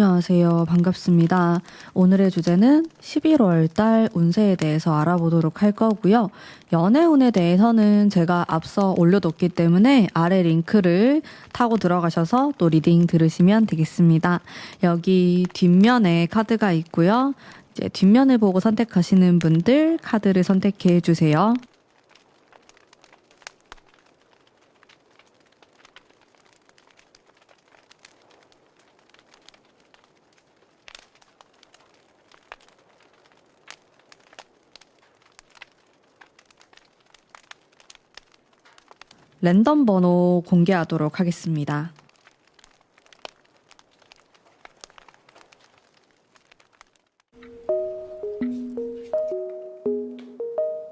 안녕하세요. 반갑습니다. 오늘의 주제는 11월 달 운세에 대해서 알아보도록 할 거고요. 연애운에 대해서는 제가 앞서 올려뒀기 때문에 아래 링크를 타고 들어가셔서 또 리딩 들으시면 되겠습니다. 여기 뒷면에 카드가 있고요. 이제 뒷면을 보고 선택하시는 분들 카드를 선택해 주세요. 랜덤 번호 공개하도록 하겠습니다.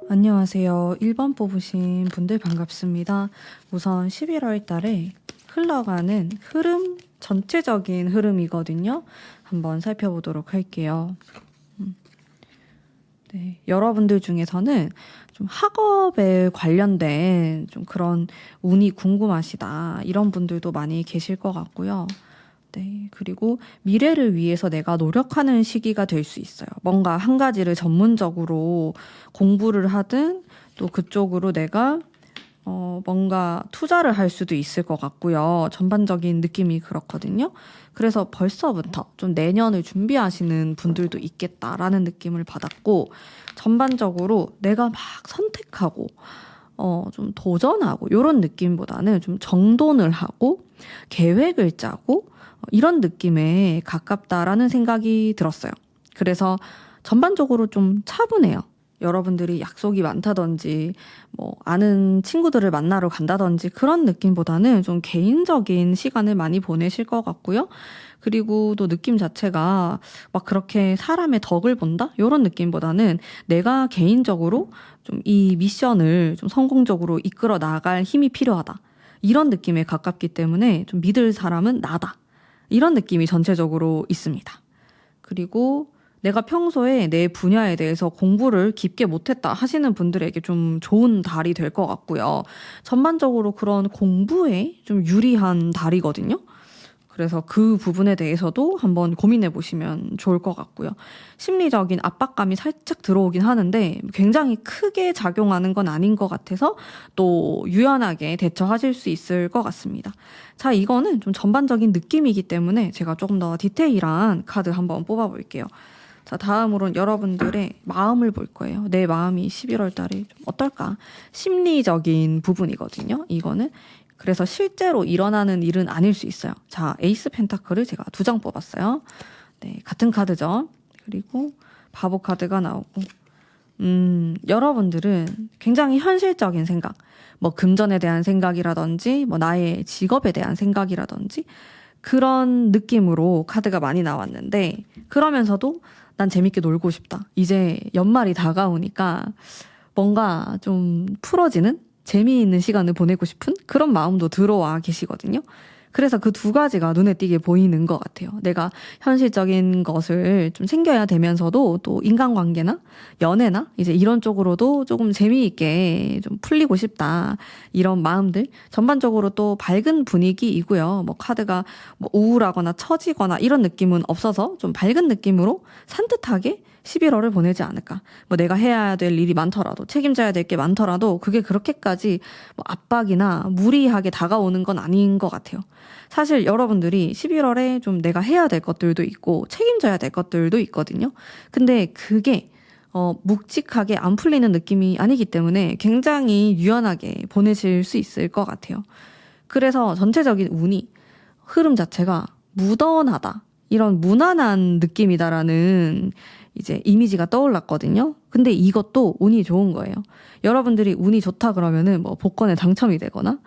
안녕하세요. 1번 뽑으신 분들 반갑습니다. 우선 11월 달에 흘러가는 흐름, 전체적인 흐름이거든요. 한번 살펴보도록 할게요. 네, 여러분들 중에서는 좀 학업에 관련된 좀 그런 운이 궁금하시다 이런 분들도 많이 계실 것 같고요. 네, 그리고 미래를 위해서 내가 노력하는 시기가 될 수 있어요. 뭔가 한 가지를 전문적으로 공부를 하든 또 그쪽으로 내가 뭔가 투자를 할 수도 있을 것 같고요. 전반적인 느낌이 그렇거든요. 그래서 벌써부터 좀 내년을 준비하시는 분들도 있겠다라는 느낌을 받았고, 전반적으로 내가 막 선택하고, 좀 도전하고, 이런 느낌보다는 좀 정돈을 하고, 계획을 짜고, 이런 느낌에 가깝다라는 생각이 들었어요. 그래서 전반적으로 좀 차분해요. 여러분들이 약속이 많다든지 뭐 아는 친구들을 만나러 간다든지 그런 느낌보다는 좀 개인적인 시간을 많이 보내실 것 같고요. 그리고 또 느낌 자체가 막 그렇게 사람의 덕을 본다? 이런 느낌보다는 내가 개인적으로 좀 이 미션을 좀 성공적으로 이끌어 나갈 힘이 필요하다. 이런 느낌에 가깝기 때문에 좀 믿을 사람은 나다. 이런 느낌이 전체적으로 있습니다. 그리고 내가 평소에 내 분야에 대해서 공부를 깊게 못했다 하시는 분들에게 좀 좋은 달이 될 것 같고요. 전반적으로 그런 공부에 좀 유리한 달이거든요. 그래서 그 부분에 대해서도 한번 고민해 보시면 좋을 것 같고요. 심리적인 압박감이 살짝 들어오긴 하는데 굉장히 크게 작용하는 건 아닌 것 같아서 또 유연하게 대처하실 수 있을 것 같습니다. 자, 이거는 좀 전반적인 느낌이기 때문에 제가 조금 더 디테일한 카드 한번 뽑아볼게요. 자, 다음으로는 여러분들의 마음을 볼 거예요. 내 마음이 11월 달에 좀 어떨까? 심리적인 부분이거든요. 이거는. 그래서 실제로 일어나는 일은 아닐 수 있어요. 자, 에이스 펜타클을 제가 2장 뽑았어요. 네, 같은 카드죠. 그리고 바보 카드가 나오고, 여러분들은 굉장히 현실적인 생각, 뭐 금전에 대한 생각이라든지, 뭐 나의 직업에 대한 생각이라든지, 그런 느낌으로 카드가 많이 나왔는데, 그러면서도 난 재밌게 놀고 싶다. 이제 연말이 다가오니까 뭔가 좀 풀어지는 재미있는 시간을 보내고 싶은 그런 마음도 들어와 계시거든요. 그래서 그 두 가지가 눈에 띄게 보이는 것 같아요. 내가 현실적인 것을 좀 챙겨야 되면서도 또 인간관계나 연애나 이제 이런 쪽으로도 조금 재미있게 좀 풀리고 싶다. 이런 마음들. 전반적으로 또 밝은 분위기이고요. 뭐 카드가 뭐 우울하거나 처지거나 이런 느낌은 없어서 좀 밝은 느낌으로 산뜻하게 11월을 보내지 않을까. 뭐 내가 해야 될 일이 많더라도 책임져야 될 게 많더라도 그게 그렇게까지 뭐 압박이나 무리하게 다가오는 건 아닌 것 같아요. 사실 여러분들이 11월에 좀 내가 해야 될 것들도 있고 책임져야 될 것들도 있거든요. 근데 그게 묵직하게 안 풀리는 느낌이 아니기 때문에 굉장히 유연하게 보내실 수 있을 것 같아요. 그래서 전체적인 운이 흐름 자체가 무던하다. 이런 무난한 느낌이다라는 이제 이미지가 떠올랐거든요. 근데 이것도 운이 좋은 거예요. 여러분들이 운이 좋다 그러면은 뭐 복권에 당첨이 되거나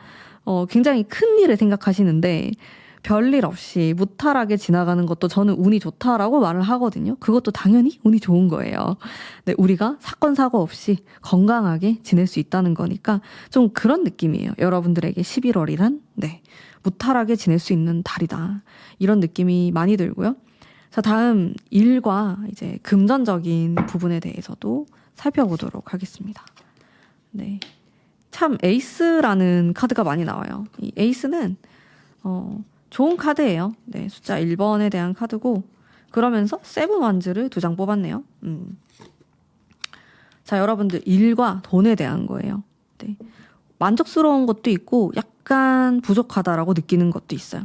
굉장히 큰 일을 생각하시는데 별일 없이 무탈하게 지나가는 것도 저는 운이 좋다라고 말을 하거든요. 그것도 당연히 운이 좋은 거예요. 네, 우리가 사건 사고 없이 건강하게 지낼 수 있다는 거니까 좀 그런 느낌이에요. 여러분들에게 11월이란 네, 무탈하게 지낼 수 있는 달이다. 이런 느낌이 많이 들고요. 자, 다음 일과 이제 금전적인 부분에 대해서도 살펴보도록 하겠습니다. 네. 참 에이스라는 카드가 많이 나와요. 이 에이스는 좋은 카드예요. 네, 숫자 1번에 대한 카드고 그러면서 세븐 완즈를 2장 뽑았네요. 자, 여러분들 일과 돈에 대한 거예요. 네. 만족스러운 것도 있고 약간 부족하다라고 느끼는 것도 있어요.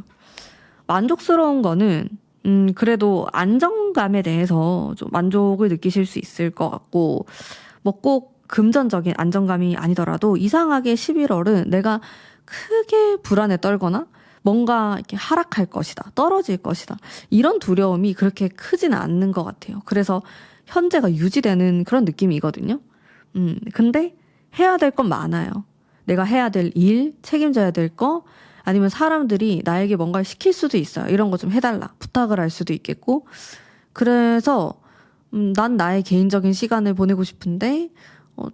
만족스러운 거는 그래도 안정감에 대해서 좀 만족을 느끼실 수 있을 것 같고 뭐 꼭 금전적인 안정감이 아니더라도 이상하게 11월은 내가 크게 불안에 떨거나 뭔가 이렇게 하락할 것이다, 떨어질 것이다 이런 두려움이 그렇게 크지는 않는 것 같아요. 그래서 현재가 유지되는 그런 느낌이거든요. 근데 해야 될 건 많아요. 내가 해야 될 일, 책임져야 될 거, 아니면 사람들이 나에게 뭔가를 시킬 수도 있어요. 이런 거 좀 해달라, 부탁을 할 수도 있겠고. 그래서 난 나의 개인적인 시간을 보내고 싶은데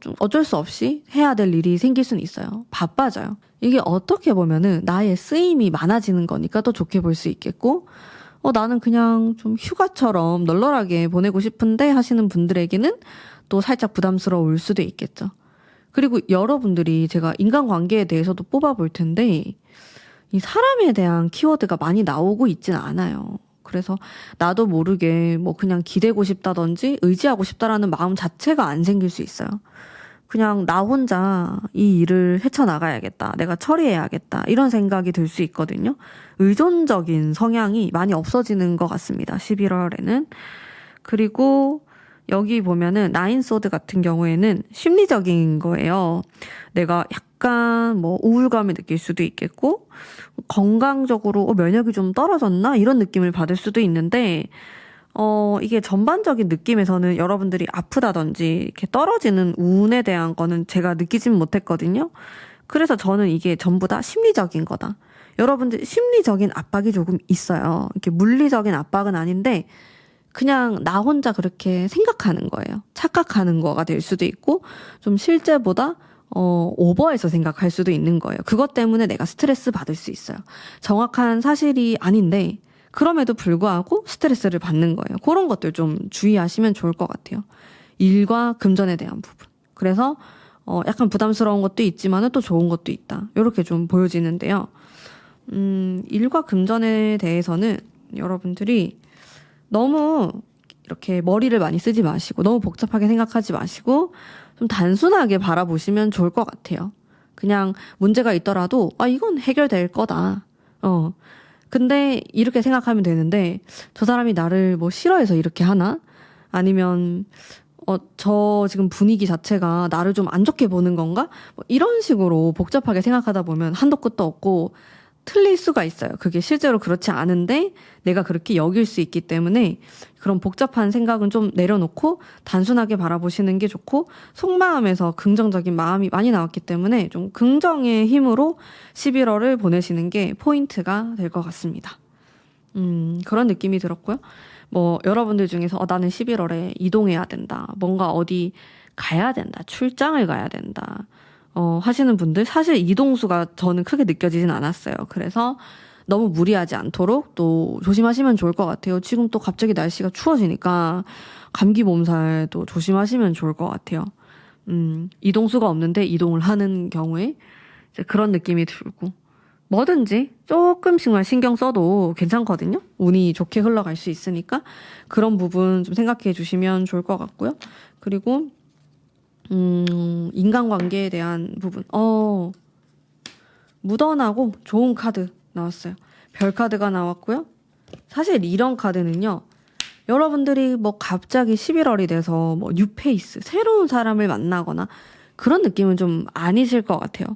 좀 어쩔 수 없이 해야 될 일이 생길 수는 있어요. 바빠져요. 이게 어떻게 보면은 나의 쓰임이 많아지는 거니까 또 좋게 볼 수 있겠고, 나는 그냥 좀 휴가처럼 널널하게 보내고 싶은데 하시는 분들에게는 또 살짝 부담스러울 수도 있겠죠. 그리고 여러분들이 제가 인간관계에 대해서도 뽑아볼 텐데 이 사람에 대한 키워드가 많이 나오고 있진 않아요. 그래서 나도 모르게 뭐 그냥 기대고 싶다든지 의지하고 싶다라는 마음 자체가 안 생길 수 있어요. 그냥 나 혼자 이 일을 헤쳐나가야겠다, 내가 처리해야겠다 이런 생각이 들 수 있거든요. 의존적인 성향이 많이 없어지는 것 같습니다. 11월에는. 그리고 여기 보면은 나인 소드 같은 경우에는 심리적인 거예요. 내가 약간 뭐 우울감을 느낄 수도 있겠고 건강적으로 면역이 좀 떨어졌나 이런 느낌을 받을 수도 있는데 이게 전반적인 느낌에서는 여러분들이 아프다든지 이렇게 떨어지는 운에 대한 거는 제가 느끼진 못했거든요. 그래서 저는 이게 전부 다 심리적인 거다. 여러분들 심리적인 압박이 조금 있어요. 이렇게 물리적인 압박은 아닌데 그냥 나 혼자 그렇게 생각하는 거예요. 착각하는 거가 될 수도 있고 좀 실제보다 오버해서 생각할 수도 있는 거예요. 그것 때문에 내가 스트레스 받을 수 있어요. 정확한 사실이 아닌데 그럼에도 불구하고 스트레스를 받는 거예요. 그런 것들 좀 주의하시면 좋을 것 같아요. 일과 금전에 대한 부분. 그래서 약간 부담스러운 것도 있지만은 또 좋은 것도 있다. 이렇게 좀 보여지는데요. 일과 금전에 대해서는 여러분들이 너무 이렇게 머리를 많이 쓰지 마시고 너무 복잡하게 생각하지 마시고 좀 단순하게 바라보시면 좋을 것 같아요. 그냥 문제가 있더라도 이건 해결될 거다. 근데 이렇게 생각하면 되는데 저 사람이 나를 뭐 싫어해서 이렇게 하나? 아니면 저 지금 분위기 자체가 나를 좀 안 좋게 보는 건가? 뭐 이런 식으로 복잡하게 생각하다 보면 한도 끝도 없고 틀릴 수가 있어요. 그게 실제로 그렇지 않은데 내가 그렇게 여길 수 있기 때문에 그런 복잡한 생각은 좀 내려놓고 단순하게 바라보시는 게 좋고, 속마음에서 긍정적인 마음이 많이 나왔기 때문에 좀 긍정의 힘으로 11월을 보내시는 게 포인트가 될 것 같습니다. 그런 느낌이 들었고요. 뭐 여러분들 중에서 나는 11월에 이동해야 된다, 뭔가 어디 가야 된다, 출장을 가야 된다 하시는 분들, 사실 이동수가 저는 크게 느껴지진 않았어요. 그래서 너무 무리하지 않도록 또 조심하시면 좋을 것 같아요. 지금 또 갑자기 날씨가 추워지니까 감기 몸살도 조심하시면 좋을 것 같아요. 이동수가 없는데 이동을 하는 경우에 이제 그런 느낌이 들고, 뭐든지 조금씩만 신경 써도 괜찮거든요. 운이 좋게 흘러갈 수 있으니까 그런 부분 좀 생각해 주시면 좋을 것 같고요. 그리고 인간관계에 대한 부분. 묻어나고 좋은 카드 나왔어요. 별 카드가 나왔고요. 사실 이런 카드는요, 여러분들이 뭐 갑자기 11월이 돼서 뭐 뉴페이스, 새로운 사람을 만나거나 그런 느낌은 좀 아니실 것 같아요.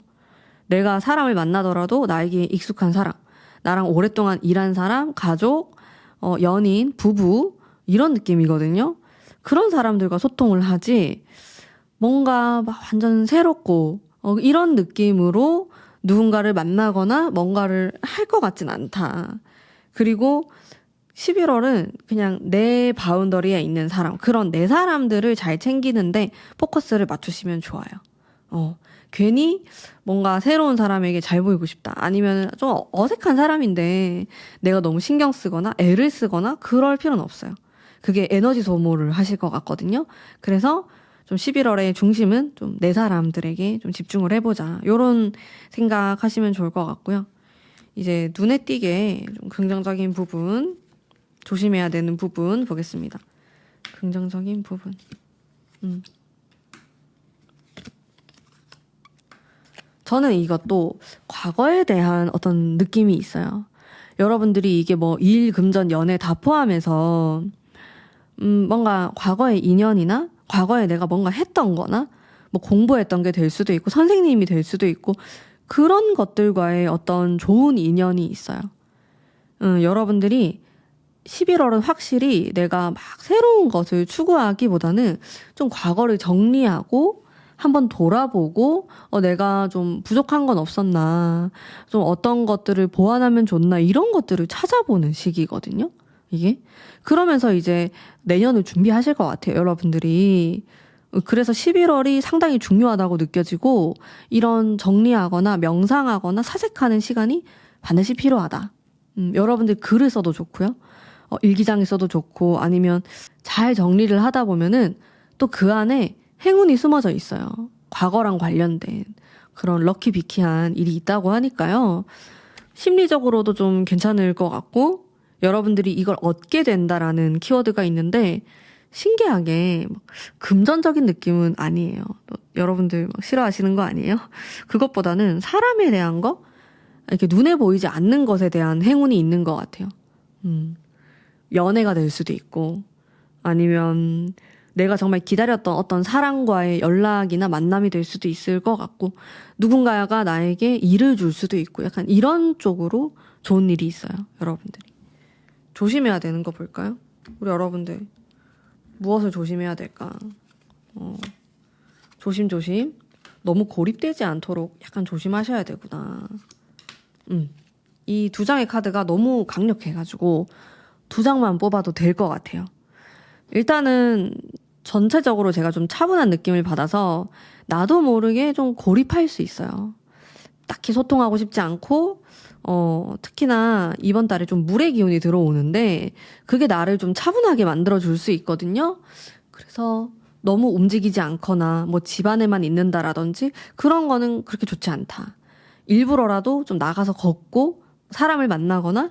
내가 사람을 만나더라도 나에게 익숙한 사람, 나랑 오랫동안 일한 사람, 가족, 연인, 부부 이런 느낌이거든요. 그런 사람들과 소통을 하지 뭔가 막 완전 새롭고 이런 느낌으로 누군가를 만나거나 뭔가를 할 것 같진 않다. 그리고 11월은 그냥 내 바운더리에 있는 사람, 그런 내 사람들을 잘 챙기는데 포커스를 맞추시면 좋아요. 괜히 뭔가 새로운 사람에게 잘 보이고 싶다, 아니면 좀 어색한 사람인데 내가 너무 신경 쓰거나 애를 쓰거나 그럴 필요는 없어요. 그게 에너지 소모를 하실 것 같거든요. 그래서 좀 11월의 중심은 좀 내 사람들에게 좀 집중을 해보자, 요런 생각하시면 좋을 것 같고요. 이제 눈에 띄게 좀 긍정적인 부분, 조심해야 되는 부분 보겠습니다. 긍정적인 부분. 저는 이것도 과거에 대한 어떤 느낌이 있어요. 여러분들이 이게 뭐 일, 금전, 연애 다 포함해서 뭔가 과거의 인연이나 과거에 내가 뭔가 했던 거나 뭐 공부했던 게 될 수도 있고 선생님이 될 수도 있고 그런 것들과의 어떤 좋은 인연이 있어요. 여러분들이 11월은 확실히 내가 막 새로운 것을 추구하기보다는 좀 과거를 정리하고 한번 돌아보고 내가 좀 부족한 건 없었나, 좀 어떤 것들을 보완하면 좋나 이런 것들을 찾아보는 시기거든요. 이게 그러면서 이제 내년을 준비하실 것 같아요, 여러분들이. 그래서 11월이 상당히 중요하다고 느껴지고 이런 정리하거나 명상하거나 사색하는 시간이 반드시 필요하다. 여러분들 글을 써도 좋고요. 일기장에 써도 좋고 아니면 잘 정리를 하다 보면은 또 그 안에 행운이 숨어져 있어요. 과거랑 관련된 그런 럭키비키한 일이 있다고 하니까요. 심리적으로도 좀 괜찮을 것 같고 여러분들이 이걸 얻게 된다라는 키워드가 있는데 신기하게 금전적인 느낌은 아니에요. 여러분들 싫어하시는 거 아니에요? 그것보다는 사람에 대한 거, 이렇게 눈에 보이지 않는 것에 대한 행운이 있는 것 같아요. 연애가 될 수도 있고 아니면 내가 정말 기다렸던 어떤 사람과의 연락이나 만남이 될 수도 있을 것 같고 누군가가 나에게 일을 줄 수도 있고 약간 이런 쪽으로 좋은 일이 있어요. 여러분들이 조심해야 되는 거 볼까요? 우리 여러분들 무엇을 조심해야 될까? 조심조심. 너무 고립되지 않도록 약간 조심하셔야 되구나. 이 두 장의 카드가 너무 강력해가지고 두 장만 뽑아도 될 것 같아요. 일단은 전체적으로 제가 좀 차분한 느낌을 받아서 나도 모르게 좀 고립할 수 있어요. 딱히 소통하고 싶지 않고 특히나 이번 달에 좀 물의 기운이 들어오는데 그게 나를 좀 차분하게 만들어줄 수 있거든요. 그래서 너무 움직이지 않거나 뭐 집안에만 있는다라든지 그런 거는 그렇게 좋지 않다. 일부러라도 좀 나가서 걷고 사람을 만나거나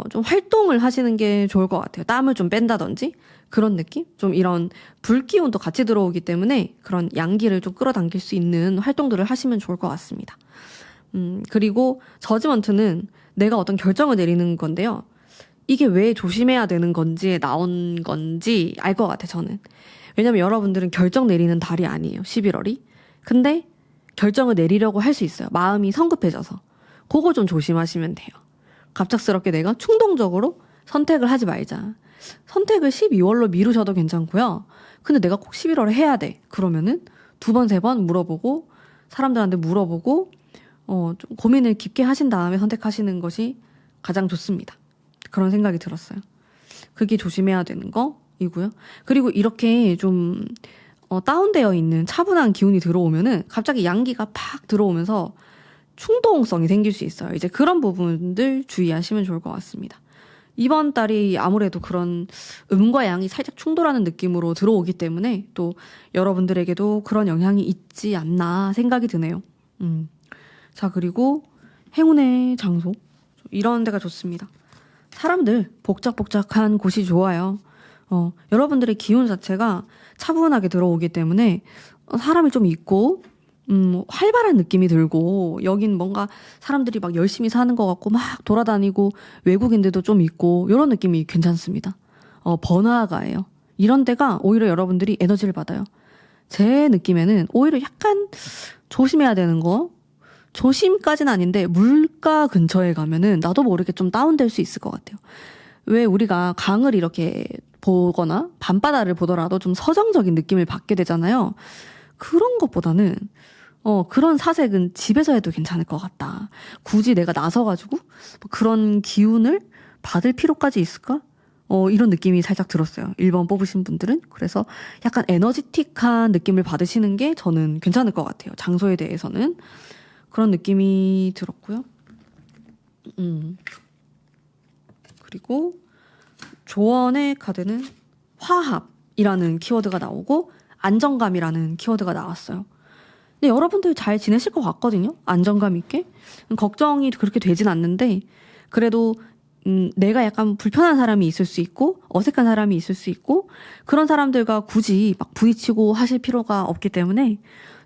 좀 활동을 하시는 게 좋을 것 같아요. 땀을 좀 뺀다든지 그런 느낌? 좀 이런 불기운도 같이 들어오기 때문에 그런 양기를 좀 끌어당길 수 있는 활동들을 하시면 좋을 것 같습니다. 그리고 저지먼트는 내가 어떤 결정을 내리는 건데요. 이게 왜 조심해야 되는 건지에 나온 건지 알 것 같아, 저는. 왜냐면 여러분들은 결정 내리는 달이 아니에요, 11월이. 근데 결정을 내리려고 할 수 있어요. 마음이 성급해져서. 그거 좀 조심하시면 돼요. 갑작스럽게 내가 충동적으로 선택을 하지 말자. 선택을 12월로 미루셔도 괜찮고요. 근데 내가 꼭 11월에 해야 돼. 그러면은 2번, 3번 물어보고 사람들한테 물어보고 좀 고민을 깊게 하신 다음에 선택하시는 것이 가장 좋습니다. 그런 생각이 들었어요. 그게 조심해야 되는 거이고요. 그리고 이렇게 좀 다운되어 있는 차분한 기운이 들어오면은 갑자기 양기가 팍 들어오면서 충동성이 생길 수 있어요. 이제 그런 부분들 주의하시면 좋을 것 같습니다. 이번 달이 아무래도 그런 음과 양이 살짝 충돌하는 느낌으로 들어오기 때문에 또 여러분들에게도 그런 영향이 있지 않나 생각이 드네요. 자, 그리고 행운의 장소. 이런 데가 좋습니다. 사람들 복작복작한 곳이 좋아요. 여러분들의 기운 자체가 차분하게 들어오기 때문에 사람이 좀 있고 활발한 느낌이 들고 여긴 뭔가 사람들이 막 열심히 사는 것 같고 막 돌아다니고 외국인들도 좀 있고 이런 느낌이 괜찮습니다. 번화가예요. 이런 데가 오히려 여러분들이 에너지를 받아요. 제 느낌에는 오히려 약간 조심해야 되는 거, 조심까지는 아닌데 물가 근처에 가면은 나도 모르게 좀 다운될 수 있을 것 같아요. 왜 우리가 강을 이렇게 보거나 밤바다를 보더라도 좀 서정적인 느낌을 받게 되잖아요. 그런 것보다는 그런 사색은 집에서 해도 괜찮을 것 같다. 굳이 내가 나서가지고 그런 기운을 받을 필요까지 있을까? 이런 느낌이 살짝 들었어요. 1번 뽑으신 분들은. 그래서 약간 에너지틱한 느낌을 받으시는 게 저는 괜찮을 것 같아요. 장소에 대해서는. 그런 느낌이 들었고요. 그리고 조언의 카드는 화합이라는 키워드가 나오고 안정감이라는 키워드가 나왔어요. 근데 여러분들 잘 지내실 것 같거든요. 안정감 있게. 걱정이 그렇게 되진 않는데 그래도 내가 약간 불편한 사람이 있을 수 있고 어색한 사람이 있을 수 있고 그런 사람들과 굳이 막 부딪히고 하실 필요가 없기 때문에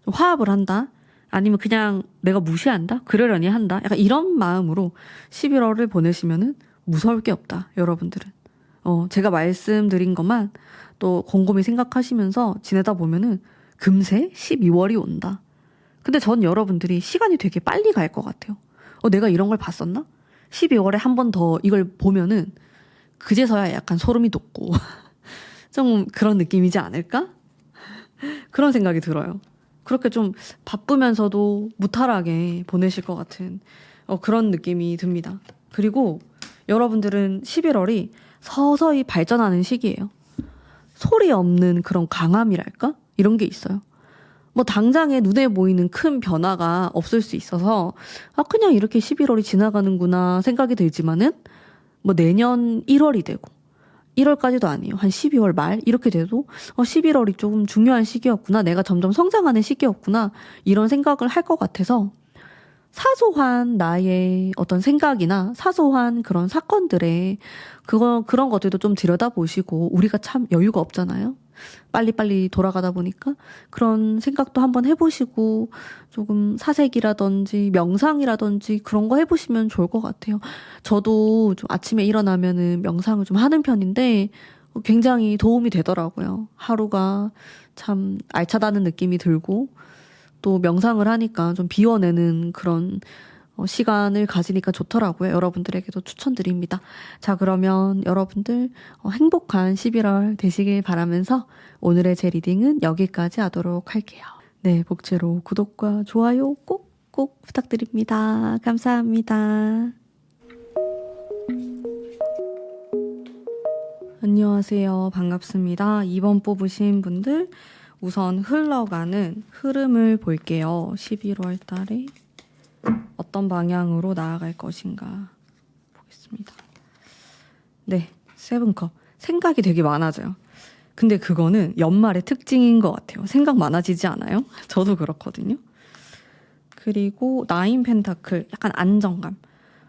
좀 화합을 한다. 아니면 그냥 내가 무시한다? 그러려니 한다? 약간 이런 마음으로 11월을 보내시면은 무서울 게 없다. 여러분들은. 제가 말씀드린 것만 또 곰곰이 생각하시면서 지내다 보면은 금세 12월이 온다. 근데 전 여러분들이 시간이 되게 빨리 갈 것 같아요. 내가 이런 걸 봤었나? 12월에 한 번 더 이걸 보면은 그제서야 약간 소름이 돋고 좀 그런 느낌이지 않을까? 그런 생각이 들어요. 그렇게 좀 바쁘면서도 무탈하게 보내실 것 같은 그런 느낌이 듭니다. 그리고 여러분들은 11월이 서서히 발전하는 시기예요. 소리 없는 그런 강함이랄까? 이런 게 있어요. 뭐 당장에 눈에 보이는 큰 변화가 없을 수 있어서 그냥 이렇게 11월이 지나가는구나 생각이 들지만은 뭐 내년 1월이 되고 1월까지도 아니에요. 한 12월 말 이렇게 돼도 11월이 조금 중요한 시기였구나. 내가 점점 성장하는 시기였구나. 이런 생각을 할 것 같아서 사소한 나의 어떤 생각이나 사소한 그런 사건들에 그런 것들도 좀 들여다보시고 우리가 참 여유가 없잖아요. 빨리빨리 돌아가다 보니까 그런 생각도 한번 해보시고 조금 사색이라든지 명상이라든지 그런 거 해보시면 좋을 것 같아요. 저도 좀 아침에 일어나면은 명상을 좀 하는 편인데 굉장히 도움이 되더라고요. 하루가 참 알차다는 느낌이 들고 또 명상을 하니까 좀 비워내는 그런 시간을 가지니까 좋더라고요. 여러분들에게도 추천드립니다. 자, 그러면 여러분들 행복한 11월 되시길 바라면서 오늘의 제 리딩은 여기까지 하도록 할게요. 네, 복채로 구독과 좋아요 꼭꼭 부탁드립니다. 감사합니다. 안녕하세요. 반갑습니다. 2번 뽑으신 분들 우선 흘러가는 흐름을 볼게요. 11월 달에 어떤 방향으로 나아갈 것인가 보겠습니다. 네, 세븐컵. 생각이 되게 많아져요. 근데 그거는 연말의 특징인 것 같아요. 생각 많아지지 않아요? 저도 그렇거든요. 그리고 나인 펜타클, 약간 안정감.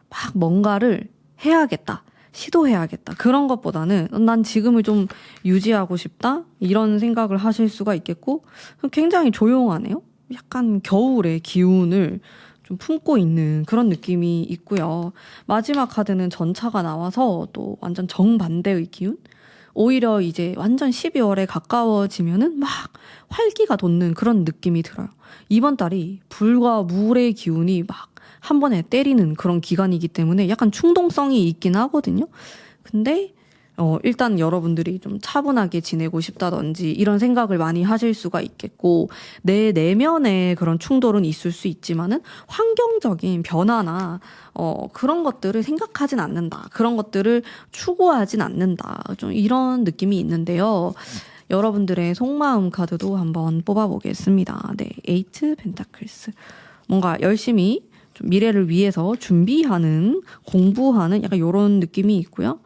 막 뭔가를 해야겠다. 시도해야겠다. 그런 것보다는 난 지금을 좀 유지하고 싶다. 이런 생각을 하실 수가 있겠고 굉장히 조용하네요. 약간 겨울의 기운을 좀 품고 있는 그런 느낌이 있고요. 마지막 카드는 전차가 나와서 또 완전 정반대의 기운? 오히려 이제 완전 12월에 가까워지면은 막 활기가 돋는 그런 느낌이 들어요. 이번 달이 불과 물의 기운이 막 한 번에 때리는 그런 기간이기 때문에 약간 충동성이 있긴 하거든요. 근데 일단 여러분들이 좀 차분하게 지내고 싶다든지 이런 생각을 많이 하실 수가 있겠고 내 내면에 그런 충돌은 있을 수 있지만은 환경적인 변화나 그런 것들을 생각하진 않는다. 그런 것들을 추구하진 않는다. 좀 이런 느낌이 있는데요. 여러분들의 속마음 카드도 한번 뽑아보겠습니다. 네, 에이트 펜타클스. 뭔가 열심히 좀 미래를 위해서 준비하는, 공부하는 약간 이런 느낌이 있고요.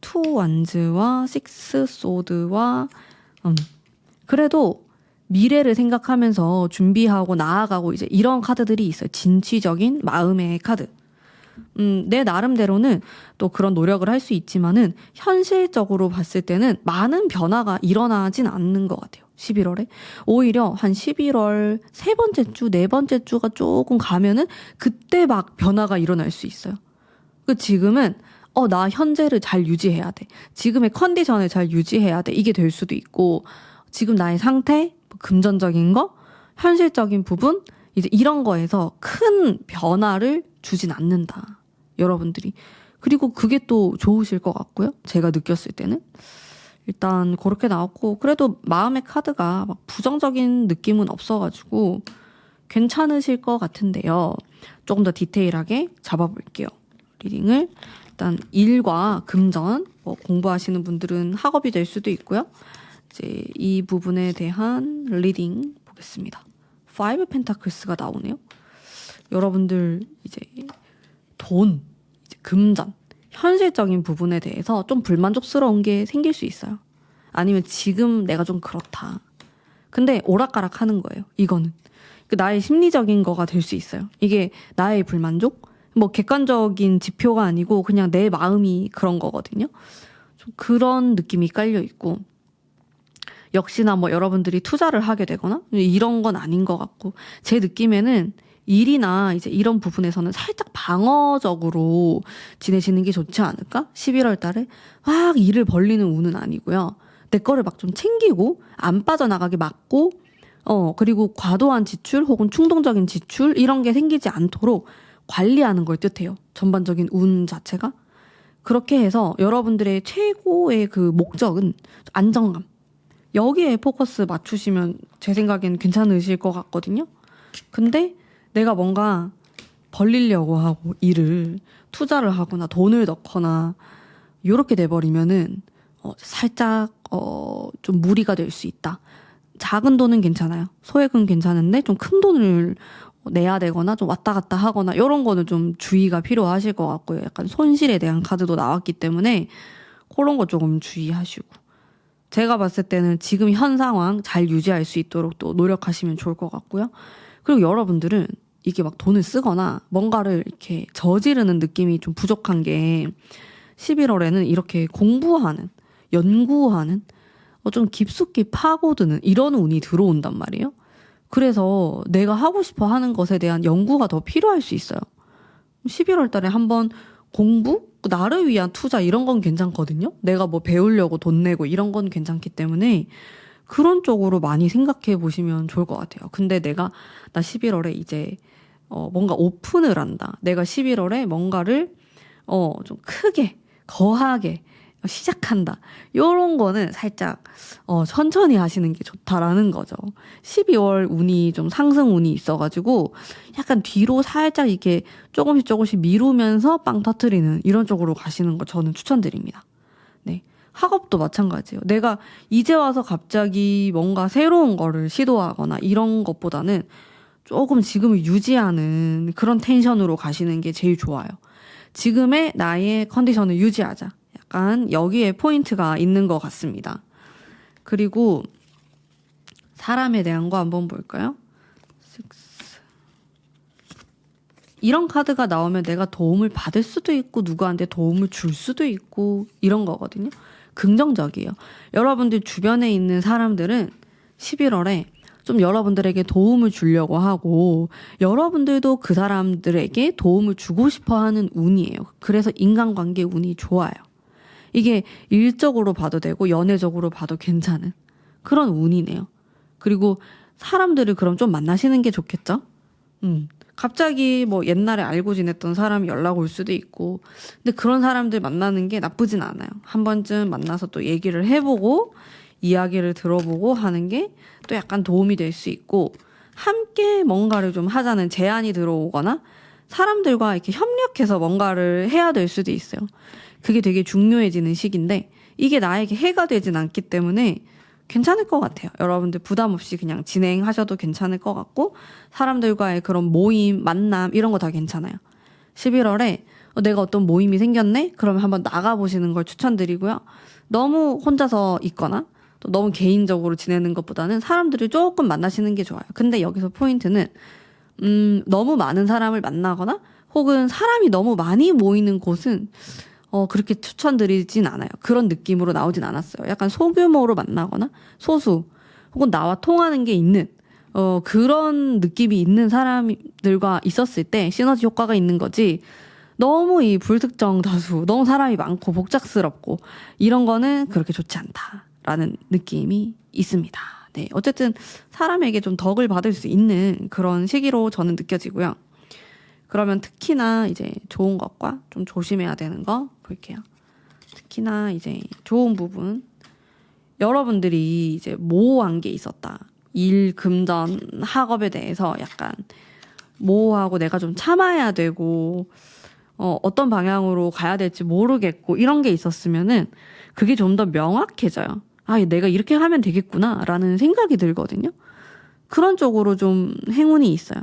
투 완즈와 식스 소드와 그래도 미래를 생각하면서 준비하고 나아가고 이제 이런 카드들이 있어요. 진취적인 마음의 카드. 내 나름대로는 또 그런 노력을 할 수 있지만은 현실적으로 봤을 때는 많은 변화가 일어나진 않는 것 같아요. 11월에. 오히려 한 11월 세 번째 주, 네 번째 주가 조금 가면은 그때 막 변화가 일어날 수 있어요. 지금은 나 현재를 잘 유지해야 돼. 지금의 컨디션을 잘 유지해야 돼. 이게 될 수도 있고 지금 나의 상태, 금전적인 거, 현실적인 부분 이제 이런 거에서 큰 변화를 주진 않는다. 여러분들이. 그리고 그게 또 좋으실 것 같고요. 제가 느꼈을 때는. 일단 그렇게 나왔고 그래도 마음의 카드가 막 부정적인 느낌은 없어가지고 괜찮으실 것 같은데요. 조금 더 디테일하게 잡아볼게요. 리딩을. 일단 일과 금전, 공부하시는 분들은 학업이 될 수도 있고요. 이제 이 부분에 대한 리딩 보겠습니다. 5 펜타클스가 나오네요. 여러분들 이제 돈, 이제 금전, 현실적인 부분에 대해서 좀 불만족스러운 게 생길 수 있어요. 아니면 지금 내가 좀 그렇다. 근데 오락가락 하는 거예요. 이거는. 나의 심리적인 거가 될 수 있어요. 이게 나의 불만족? 뭐 객관적인 지표가 아니고 그냥 내 마음이 그런 거거든요. 좀 그런 느낌이 깔려 있고, 역시나 뭐 여러분들이 투자를 하게 되거나 이런 건 아닌 것 같고, 제 느낌에는 일이나 이제 이런 부분에서는 살짝 방어적으로 지내시는 게 좋지 않을까? 11월 달에 막 일을 벌리는 운은 아니고요. 내 거를 막 좀 챙기고 안 빠져나가게 막고, 그리고 과도한 지출 혹은 충동적인 지출 이런 게 생기지 않도록 관리하는 걸 뜻해요. 전반적인 운 자체가. 그렇게 해서 여러분들의 최고의 그 목적은 안정감. 여기에 포커스 맞추시면 제 생각엔 괜찮으실 것 같거든요. 근데 내가 뭔가 벌리려고 하고 일을 투자를 하거나 돈을 넣거나 이렇게 돼버리면은 살짝 좀 무리가 될 수 있다. 작은 돈은 괜찮아요. 소액은 괜찮은데 좀 큰 돈을 내야 되거나 좀 왔다 갔다 하거나 이런 거는 좀 주의가 필요하실 것 같고요. 약간 손실에 대한 카드도 나왔기 때문에 그런 거 조금 주의하시고, 제가 봤을 때는 지금 현 상황 잘 유지할 수 있도록 또 노력하시면 좋을 것 같고요. 그리고 여러분들은 이게 막 돈을 쓰거나 뭔가를 이렇게 저지르는 느낌이 좀 부족한 게, 11월에는 이렇게 공부하는, 연구하는, 좀 깊숙이 파고드는 이런 운이 들어온단 말이에요. 그래서 내가 하고 싶어 하는 것에 대한 연구가 더 필요할 수 있어요. 11월 달에 한번 공부? 나를 위한 투자 이런 건 괜찮거든요. 내가 뭐 배우려고 돈 내고 이런 건 괜찮기 때문에 그런 쪽으로 많이 생각해 보시면 좋을 것 같아요. 근데 나 11월에 이제 뭔가 오픈을 한다. 내가 11월에 뭔가를 좀 크게 거하게 시작한다. 요런 거는 살짝 천천히 하시는 게 좋다라는 거죠. 12월 운이 좀 상승 운이 있어가지고 약간 뒤로 살짝 이렇게 조금씩 미루면서 빵 터트리는 이런 쪽으로 가시는 거 저는 추천드립니다. 네. 학업도 마찬가지예요. 내가 이제 와서 갑자기 뭔가 새로운 거를 시도하거나 이런 것보다는 조금 지금을 유지하는 그런 텐션으로 가시는 게 제일 좋아요. 지금의 나의 컨디션을 유지하자. 약간 여기에 포인트가 있는 것 같습니다. 그리고 사람에 대한 거 한번 볼까요? 이런 카드가 나오면 내가 도움을 받을 수도 있고 누구한테 도움을 줄 수도 있고 이런 거거든요. 긍정적이에요. 여러분들 주변에 있는 사람들은 11월에 좀 여러분들에게 도움을 주려고 하고 여러분들도 그 사람들에게 도움을 주고 싶어 하는 운이에요. 그래서 인간관계 운이 좋아요. 이게 일적으로 봐도 되고 연애적으로 봐도 괜찮은 그런 운이네요. 그리고 사람들을 그럼 좀 만나시는 게 좋겠죠? 갑자기 뭐 옛날에 알고 지냈던 사람이 연락 올 수도 있고, 근데 그런 사람들 만나는 게 나쁘진 않아요. 한 번쯤 만나서 또 얘기를 해보고 이야기를 들어보고 하는 게 또 약간 도움이 될 수 있고, 함께 뭔가를 좀 하자는 제안이 들어오거나 사람들과 이렇게 협력해서 뭔가를 해야 될 수도 있어요. 그게 되게 중요해지는 시기인데 이게 나에게 해가 되진 않기 때문에 괜찮을 것 같아요. 여러분들 부담 없이 그냥 진행하셔도 괜찮을 것 같고, 사람들과의 그런 모임, 만남 이런 거 다 괜찮아요. 11월에 내가 어떤 모임이 생겼네? 그러면 한번 나가보시는 걸 추천드리고요. 너무 혼자서 있거나 또 너무 개인적으로 지내는 것보다는 사람들을 조금 만나시는 게 좋아요. 근데 여기서 포인트는 너무 많은 사람을 만나거나 혹은 사람이 너무 많이 모이는 곳은 그렇게 추천드리진 않아요. 그런 느낌으로 나오진 않았어요. 약간 소규모로 만나거나 소수 혹은 나와 통하는 게 있는 그런 느낌이 있는 사람들과 있었을 때 시너지 효과가 있는 거지, 너무 이 불특정 다수, 너무 사람이 많고 복잡스럽고 이런 거는 그렇게 좋지 않다라는 느낌이 있습니다. 네, 어쨌든 사람에게 좀 덕을 받을 수 있는 그런 시기로 저는 느껴지고요. 그러면 특히나 이제 좋은 것과 좀 조심해야 되는 거 볼게요. 특히나 이제 좋은 부분, 여러분들이 이제 모호한 게 있었다. 일, 금전, 학업에 대해서 약간 모호하고 내가 좀 참아야 되고 어떤 방향으로 가야 될지 모르겠고 이런 게 있었으면은 그게 좀 더 명확해져요. 아, 내가 이렇게 하면 되겠구나 라는 생각이 들거든요. 그런 쪽으로 좀 행운이 있어요.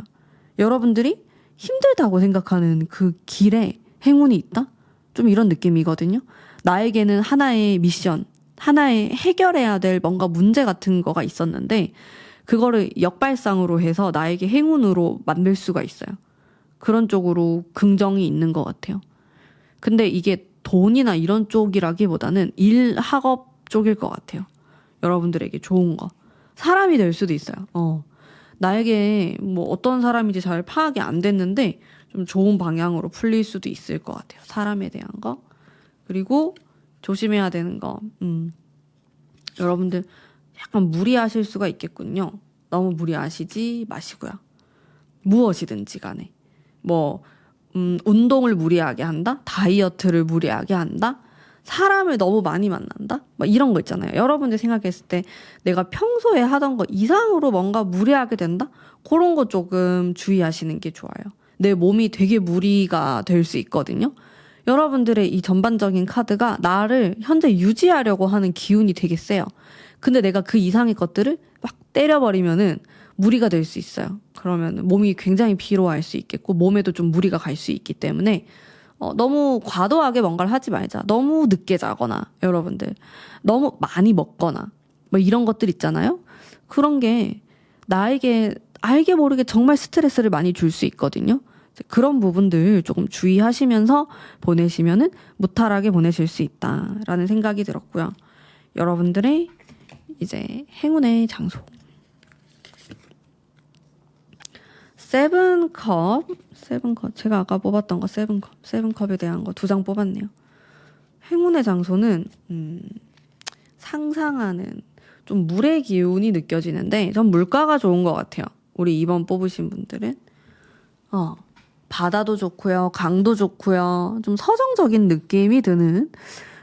여러분들이 힘들다고 생각하는 그 길에 행운이 있다? 좀 이런 느낌이거든요. 나에게는 하나의 미션, 하나의 해결해야 될 뭔가 문제 같은 거가 있었는데 그거를 역발상으로 해서 나에게 행운으로 만들 수가 있어요. 그런 쪽으로 긍정이 있는 것 같아요. 근데 이게 돈이나 이런 쪽이라기보다는 일, 학업 쪽일 것 같아요. 여러분들에게 좋은 거. 사람이 될 수도 있어요. 나에게 뭐 어떤 사람인지 잘 파악이 안 됐는데 좀 좋은 방향으로 풀릴 수도 있을 것 같아요. 사람에 대한 거. 그리고 조심해야 되는 거. 여러분들 약간 무리하실 수가 있겠군요. 너무 무리하시지 마시고요. 무엇이든지 간에. 운동을 무리하게 한다? 다이어트를 무리하게 한다? 사람을 너무 많이 만난다? 막 이런 거 있잖아요. 여러분들 생각했을 때 내가 평소에 하던 거 이상으로 뭔가 무리하게 된다? 그런 거 조금 주의하시는 게 좋아요. 내 몸이 되게 무리가 될 수 있거든요. 여러분들의 이 전반적인 카드가 나를 현재 유지하려고 하는 기운이 되게 세요. 근데 내가 그 이상의 것들을 막 때려버리면은 무리가 될 수 있어요. 그러면 몸이 굉장히 피로할 수 있겠고 몸에도 좀 무리가 갈 수 있기 때문에 너무 과도하게 뭔가를 하지 말자. 너무 늦게 자거나 여러분들 너무 많이 먹거나 뭐 이런 것들 있잖아요. 그런 게 나에게 알게 모르게 정말 스트레스를 많이 줄 수 있거든요. 그런 부분들 조금 주의하시면서 보내시면은 무탈하게 보내실 수 있다라는 생각이 들었고요. 여러분들의 이제 행운의 장소. 세븐컵. 제가 아까 뽑았던 거 세븐컵. 세븐컵에 대한 거 2장 뽑았네요. 행운의 장소는 상상하는 좀 물의 기운이 느껴지는데 전 물가가 좋은 것 같아요. 우리 2번 뽑으신 분들은 바다도 좋고요. 강도 좋고요. 좀 서정적인 느낌이 드는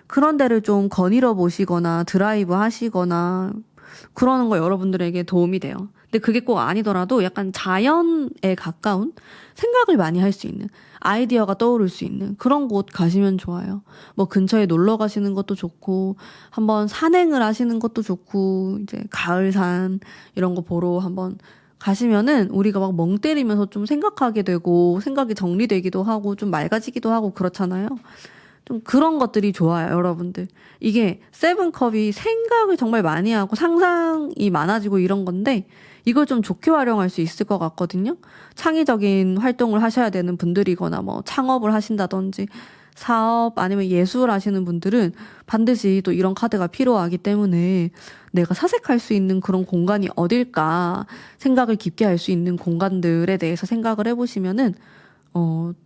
그런 데를 좀 거닐어 보시거나 드라이브 하시거나 그러는 거 여러분들에게 도움이 돼요. 근데 그게 꼭 아니더라도 약간 자연에 가까운 생각을 많이 할 수 있는 아이디어가 떠오를 수 있는 그런 곳 가시면 좋아요. 뭐 근처에 놀러 가시는 것도 좋고 한번 산행을 하시는 것도 좋고 이제 가을산 이런 거 보러 한번 가시면은 우리가 막 멍 때리면서 좀 생각하게 되고 생각이 정리되기도 하고 좀 맑아지기도 하고 그렇잖아요. 좀 그런 것들이 좋아요, 여러분들. 이게 세븐컵이 생각을 정말 많이 하고 상상이 많아지고 이런 건데 이걸 좀 좋게 활용할 수 있을 것 같거든요. 창의적인 활동을 하셔야 되는 분들이거나 뭐 창업을 하신다든지 사업 아니면 예술 하시는 분들은 반드시 또 이런 카드가 필요하기 때문에 내가 사색할 수 있는 그런 공간이 어딜까 생각을 깊게 할 수 있는 공간들에 대해서 생각을 해보시면은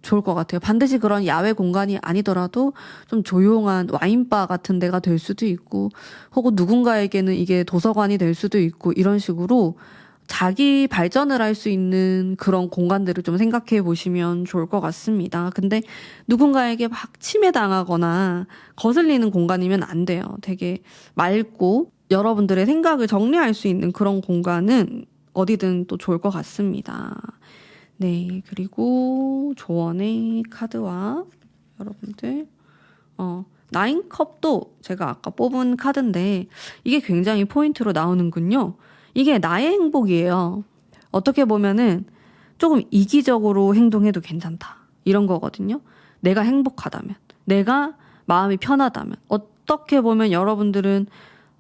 좋을 것 같아요. 반드시 그런 야외 공간이 아니더라도 좀 조용한 와인바 같은 데가 될 수도 있고 혹은 누군가에게는 이게 도서관이 될 수도 있고 이런 식으로 자기 발전을 할 수 있는 그런 공간들을 좀 생각해 보시면 좋을 것 같습니다. 근데 누군가에게 막 침해당하거나 거슬리는 공간이면 안 돼요. 되게 맑고 여러분들의 생각을 정리할 수 있는 그런 공간은 어디든 또 좋을 것 같습니다. 네, 그리고 조언의 카드와 여러분들 나인컵도 제가 아까 뽑은 카드인데 이게 굉장히 포인트로 나오는군요. 이게 나의 행복이에요. 어떻게 보면은 조금 이기적으로 행동해도 괜찮다. 이런 거거든요. 내가 행복하다면, 내가 마음이 편하다면, 어떻게 보면 여러분들은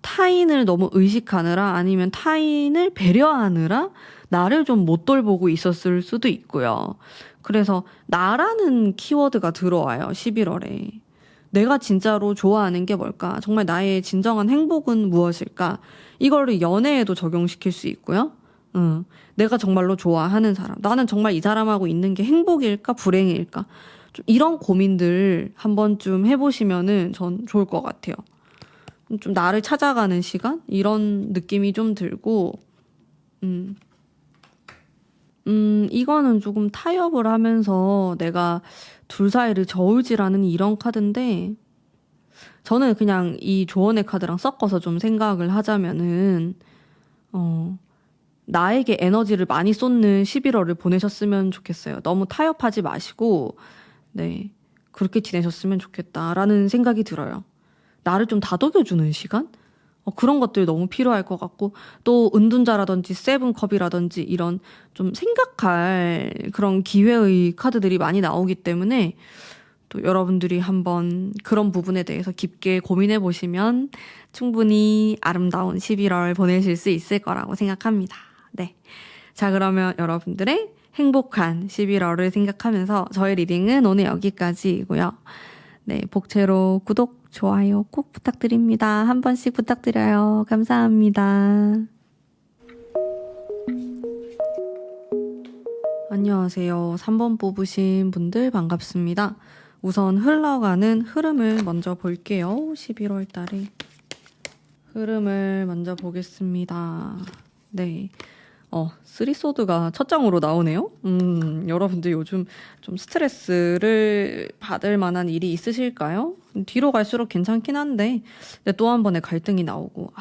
타인을 너무 의식하느라 아니면 타인을 배려하느라 나를 좀 못 돌보고 있었을 수도 있고요. 그래서 나라는 키워드가 들어와요. 11월에. 내가 진짜로 좋아하는 게 뭘까? 정말 나의 진정한 행복은 무엇일까? 이거를 연애에도 적용시킬 수 있고요. 내가 정말로 좋아하는 사람. 나는 정말 이 사람하고 있는 게 행복일까? 불행일까? 좀 이런 고민들 한 번쯤 해보시면은 전 좋을 것 같아요. 좀 나를 찾아가는 시간? 이런 느낌이 좀 들고, 이거는 조금 타협을 하면서 내가 둘 사이를 저울질하는 이런 카드인데, 저는 그냥 이 조언의 카드랑 섞어서 좀 생각을 하자면은, 나에게 에너지를 많이 쏟는 11월을 보내셨으면 좋겠어요. 너무 타협하지 마시고, 네, 그렇게 지내셨으면 좋겠다라는 생각이 들어요. 나를 좀 다독여주는 시간? 그런 것들 너무 필요할 것 같고 또 은둔자라든지 세븐컵이라든지 이런 좀 생각할 그런 기회의 카드들이 많이 나오기 때문에 또 여러분들이 한번 그런 부분에 대해서 깊게 고민해 보시면 충분히 아름다운 11월 보내실 수 있을 거라고 생각합니다. 네. 자, 그러면 여러분들의 행복한 11월을 생각하면서 저의 리딩은 오늘 여기까지이고요. 네, 복채로 구독, 좋아요 꼭 부탁드립니다. 한 번씩 부탁드려요. 감사합니다. 안녕하세요. 3번 뽑으신 분들 반갑습니다. 우선 흘러가는 흐름을 먼저 볼게요. 11월 달에 흐름을 먼저 보겠습니다. 네. 쓰리소드가 첫 장으로 나오네요. 여러분들 요즘 좀 스트레스를 받을 만한 일이 있으실까요? 뒤로 갈수록 괜찮긴 한데, 또 한 번의 갈등이 나오고,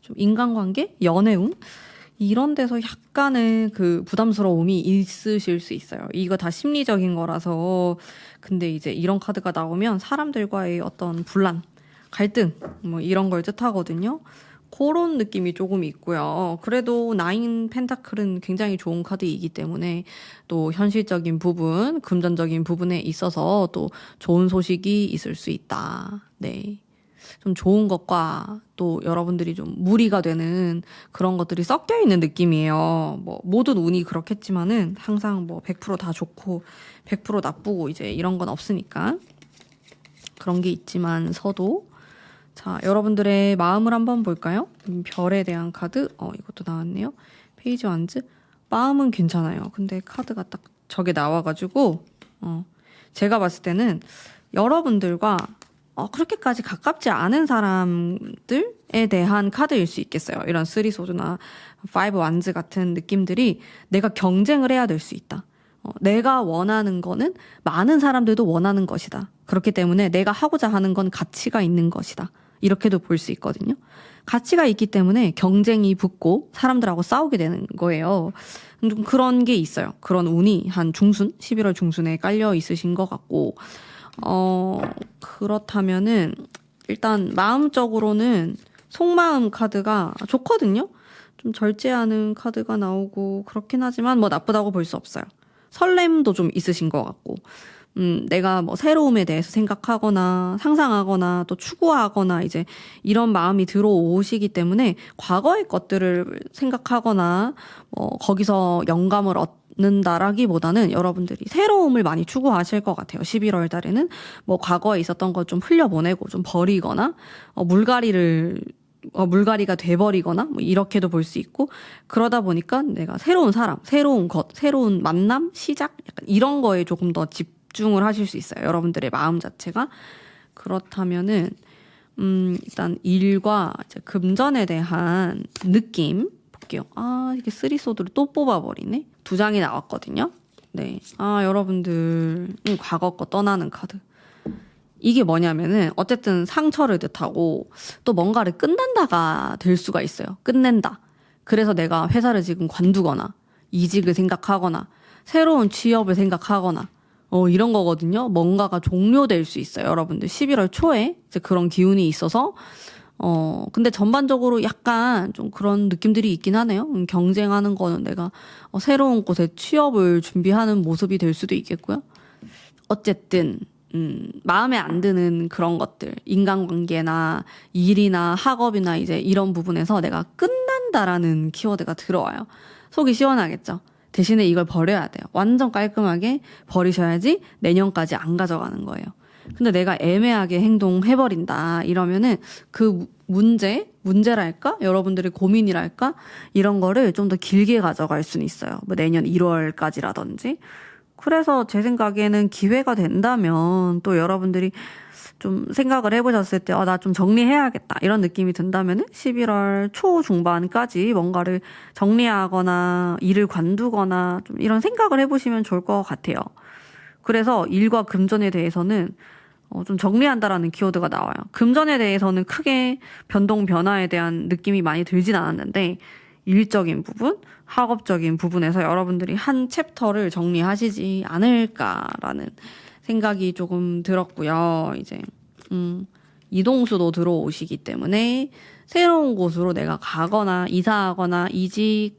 좀 인간관계? 연애운? 이런 데서 약간의 그 부담스러움이 있으실 수 있어요. 이거 다 심리적인 거라서. 근데 이제 이런 카드가 나오면 사람들과의 어떤 분란, 갈등, 뭐 이런 걸 뜻하거든요. 그런 느낌이 조금 있고요. 그래도 나인 펜타클은 굉장히 좋은 카드이기 때문에 또 현실적인 부분, 금전적인 부분에 있어서 또 좋은 소식이 있을 수 있다. 네. 좀 좋은 것과 또 여러분들이 좀 무리가 되는 그런 것들이 섞여 있는 느낌이에요. 뭐 모든 운이 그렇겠지만은 항상 뭐 100%다 좋고 100% 나쁘고 이제 이런 건 없으니까 그런 게 있지만서도 자, 여러분들의 마음을 한번 볼까요? 별에 대한 카드. 이것도 나왔네요. 페이지 완즈. 마음은 괜찮아요. 근데 카드가 딱 저게 나와가지고, 제가 봤을 때는 여러분들과 그렇게까지 가깝지 않은 사람들에 대한 카드일 수 있겠어요. 이런 쓰리소드나 파이브 완즈 같은 느낌들이 내가 경쟁을 해야 될 수 있다. 내가 원하는 거는 많은 사람들도 원하는 것이다. 그렇기 때문에 내가 하고자 하는 건 가치가 있는 것이다. 이렇게도 볼 수 있거든요. 가치가 있기 때문에 경쟁이 붙고 사람들하고 싸우게 되는 거예요. 좀 그런 게 있어요. 그런 운이 한 중순, 11월 중순에 깔려 있으신 것 같고, 그렇다면은 일단 마음적으로는 속마음 카드가 좋거든요. 좀 절제하는 카드가 나오고 그렇긴 하지만 뭐 나쁘다고 볼 수 없어요. 설렘도 좀 있으신 것 같고, 내가 뭐 새로움에 대해서 생각하거나 상상하거나 또 추구하거나 이제 이런 마음이 들어오시기 때문에 과거의 것들을 생각하거나 거기서 영감을 얻는다라기보다는 여러분들이 새로움을 많이 추구하실 것 같아요. 11월 달에는 뭐 과거에 있었던 것 좀 흘려보내고 좀 버리거나 물갈이가 돼버리거나 뭐 이렇게도 볼 수 있고 그러다 보니까 내가 새로운 사람, 새로운 것, 새로운 만남, 시작 약간 이런 거에 조금 더 집중을 하실 수 있어요. 여러분들의 마음 자체가. 그렇다면은 일단 일과 이제 금전에 대한 느낌 볼게요. 이게 쓰리소드를 또 뽑아버리네. 2장이 나왔거든요. 네. 여러분들 과거 거 떠나는 카드. 이게 뭐냐면은 어쨌든 상처를 뜻하고 또 뭔가를 끝낸다가 될 수가 있어요. 끝낸다. 그래서 내가 회사를 지금 관두거나 이직을 생각하거나 새로운 취업을 생각하거나 이런 거거든요. 뭔가가 종료될 수 있어요. 여러분들 11월 초에 이제 그런 기운이 있어서 근데 전반적으로 약간 좀 그런 느낌들이 있긴 하네요. 경쟁하는 거는 내가 새로운 곳에 취업을 준비하는 모습이 될 수도 있겠고요. 어쨌든 마음에 안 드는 그런 것들, 인간관계나 일이나 학업이나 이제 이런 부분에서 내가 끝난다라는 키워드가 들어와요. 속이 시원하겠죠? 대신에 이걸 버려야 돼요. 완전 깔끔하게 버리셔야지 내년까지 안 가져가는 거예요. 근데 내가 애매하게 행동해버린다 이러면은 그 문제랄까? 여러분들의 고민이랄까? 이런 거를 좀 더 길게 가져갈 수는 있어요. 뭐 내년 1월까지라든지. 그래서 제 생각에는 기회가 된다면 또 여러분들이 좀 생각을 해보셨을 때 나 좀 정리해야겠다 이런 느낌이 든다면 11월 초중반까지 뭔가를 정리하거나 일을 관두거나 좀 이런 생각을 해보시면 좋을 것 같아요. 그래서 일과 금전에 대해서는 좀 정리한다라는 키워드가 나와요. 금전에 대해서는 크게 변동 변화에 대한 느낌이 많이 들진 않았는데 일적인 부분, 학업적인 부분에서 여러분들이 한 챕터를 정리하시지 않을까라는 생각이 조금 들었고요. 이제 이동수도 들어오시기 때문에 새로운 곳으로 내가 가거나 이사하거나 이직,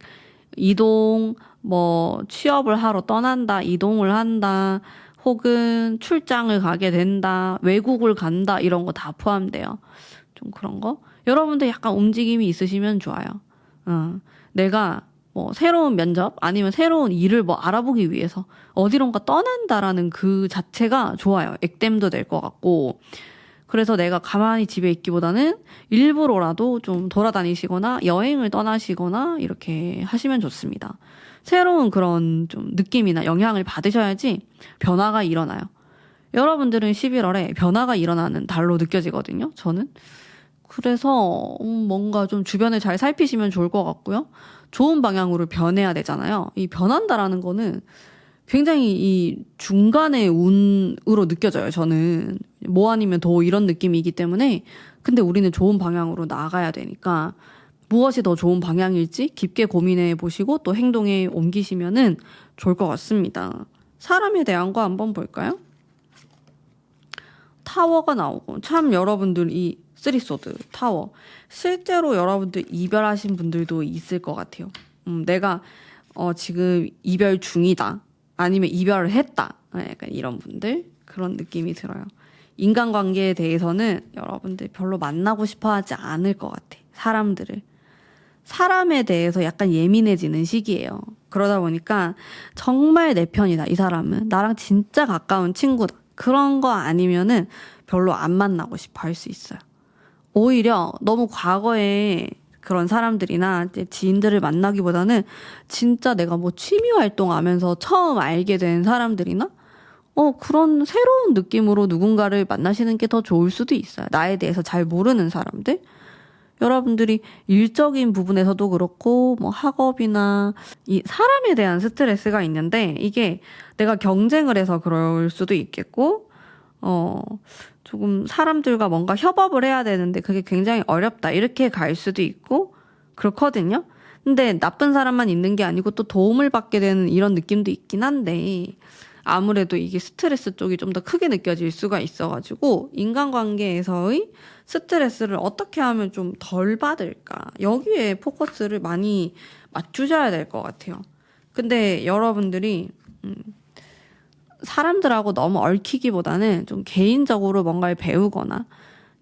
이동, 뭐 취업을 하러 떠난다, 이동을 한다, 혹은 출장을 가게 된다, 외국을 간다, 이런 거 다 포함돼요. 좀 그런 거. 여러분들 약간 움직임이 있으시면 좋아요. 내가 뭐 새로운 면접 아니면 새로운 일을 뭐 알아보기 위해서 어디론가 떠난다라는 그 자체가 좋아요. 액땜도 될 것 같고. 그래서 내가 가만히 집에 있기보다는 일부러라도 좀 돌아다니시거나 여행을 떠나시거나 이렇게 하시면 좋습니다. 새로운 그런 좀 느낌이나 영향을 받으셔야지 변화가 일어나요. 여러분들은 11월에 변화가 일어나는 달로 느껴지거든요. 저는. 그래서 뭔가 좀 주변을 잘 살피시면 좋을 것 같고요. 좋은 방향으로 변해야 되잖아요. 이 변한다라는 거는 굉장히 이 중간의 운으로 느껴져요. 저는 뭐 아니면 더 이런 느낌이기 때문에. 근데 우리는 좋은 방향으로 나아가야 되니까 무엇이 더 좋은 방향일지 깊게 고민해 보시고 또 행동에 옮기시면은 좋을 것 같습니다. 사람에 대한 거 한번 볼까요? 타워가 나오고, 참 여러분들 이 쓰리소드 타워 실제로 여러분들 이별하신 분들도 있을 것 같아요. 내가 지금 이별 중이다, 아니면 이별을 했다, 약간 이런 분들, 그런 느낌이 들어요. 인간관계에 대해서는 여러분들 별로 만나고 싶어 하지 않을 것 같아. 사람에 대해서 약간 예민해지는 시기예요. 그러다 보니까 정말 내 편이다, 이 사람은 나랑 진짜 가까운 친구다, 그런 거 아니면은 별로 안 만나고 싶어 할 수 있어요. 오히려 너무 과거에 그런 사람들이나 이제 지인들을 만나기보다는 진짜 내가 뭐 취미 활동하면서 처음 알게 된 사람들이나 그런 새로운 느낌으로 누군가를 만나시는 게 더 좋을 수도 있어요. 나에 대해서 잘 모르는 사람들. 여러분들이 일적인 부분에서도 그렇고 뭐 학업이나 이 사람에 대한 스트레스가 있는데, 이게 내가 경쟁을 해서 그럴 수도 있겠고 조금 사람들과 뭔가 협업을 해야 되는데 그게 굉장히 어렵다, 이렇게 갈 수도 있고 그렇거든요. 근데 나쁜 사람만 있는 게 아니고 또 도움을 받게 되는 이런 느낌도 있긴 한데, 아무래도 이게 스트레스 쪽이 좀 더 크게 느껴질 수가 있어가지고 인간관계에서의 스트레스를 어떻게 하면 좀 덜 받을까, 여기에 포커스를 많이 맞추셔야 될 것 같아요. 근데 여러분들이 사람들하고 너무 얽히기보다는 좀 개인적으로 뭔가를 배우거나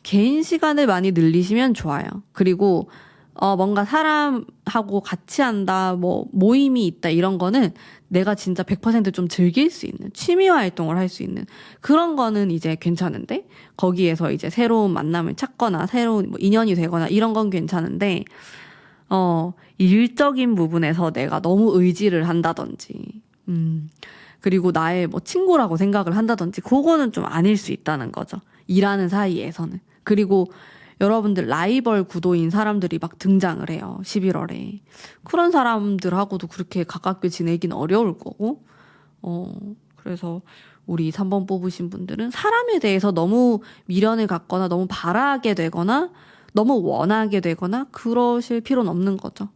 개인 시간을 많이 늘리시면 좋아요. 그리고 뭔가 사람하고 같이 한다, 뭐 모임이 있다, 이런 거는 내가 진짜 100%좀 즐길 수 있는 취미 활동을 할 수 있는 그런 거는 이제 괜찮은데, 거기에서 이제 새로운 만남을 찾거나 새로운 뭐 인연이 되거나 이런 건 괜찮은데 일적인 부분에서 내가 너무 의지를 한다든지 그리고 나의 뭐 친구라고 생각을 한다든지 그거는 좀 아닐 수 있다는 거죠. 일하는 사이에서는. 그리고 여러분들 라이벌 구도인 사람들이 막 등장을 해요. 11월에. 그런 사람들하고도 그렇게 가깝게 지내긴 어려울 거고. 그래서 우리 3번 뽑으신 분들은 사람에 대해서 너무 미련을 갖거나 너무 바라게 되거나 너무 원하게 되거나 그러실 필요는 없는 거죠.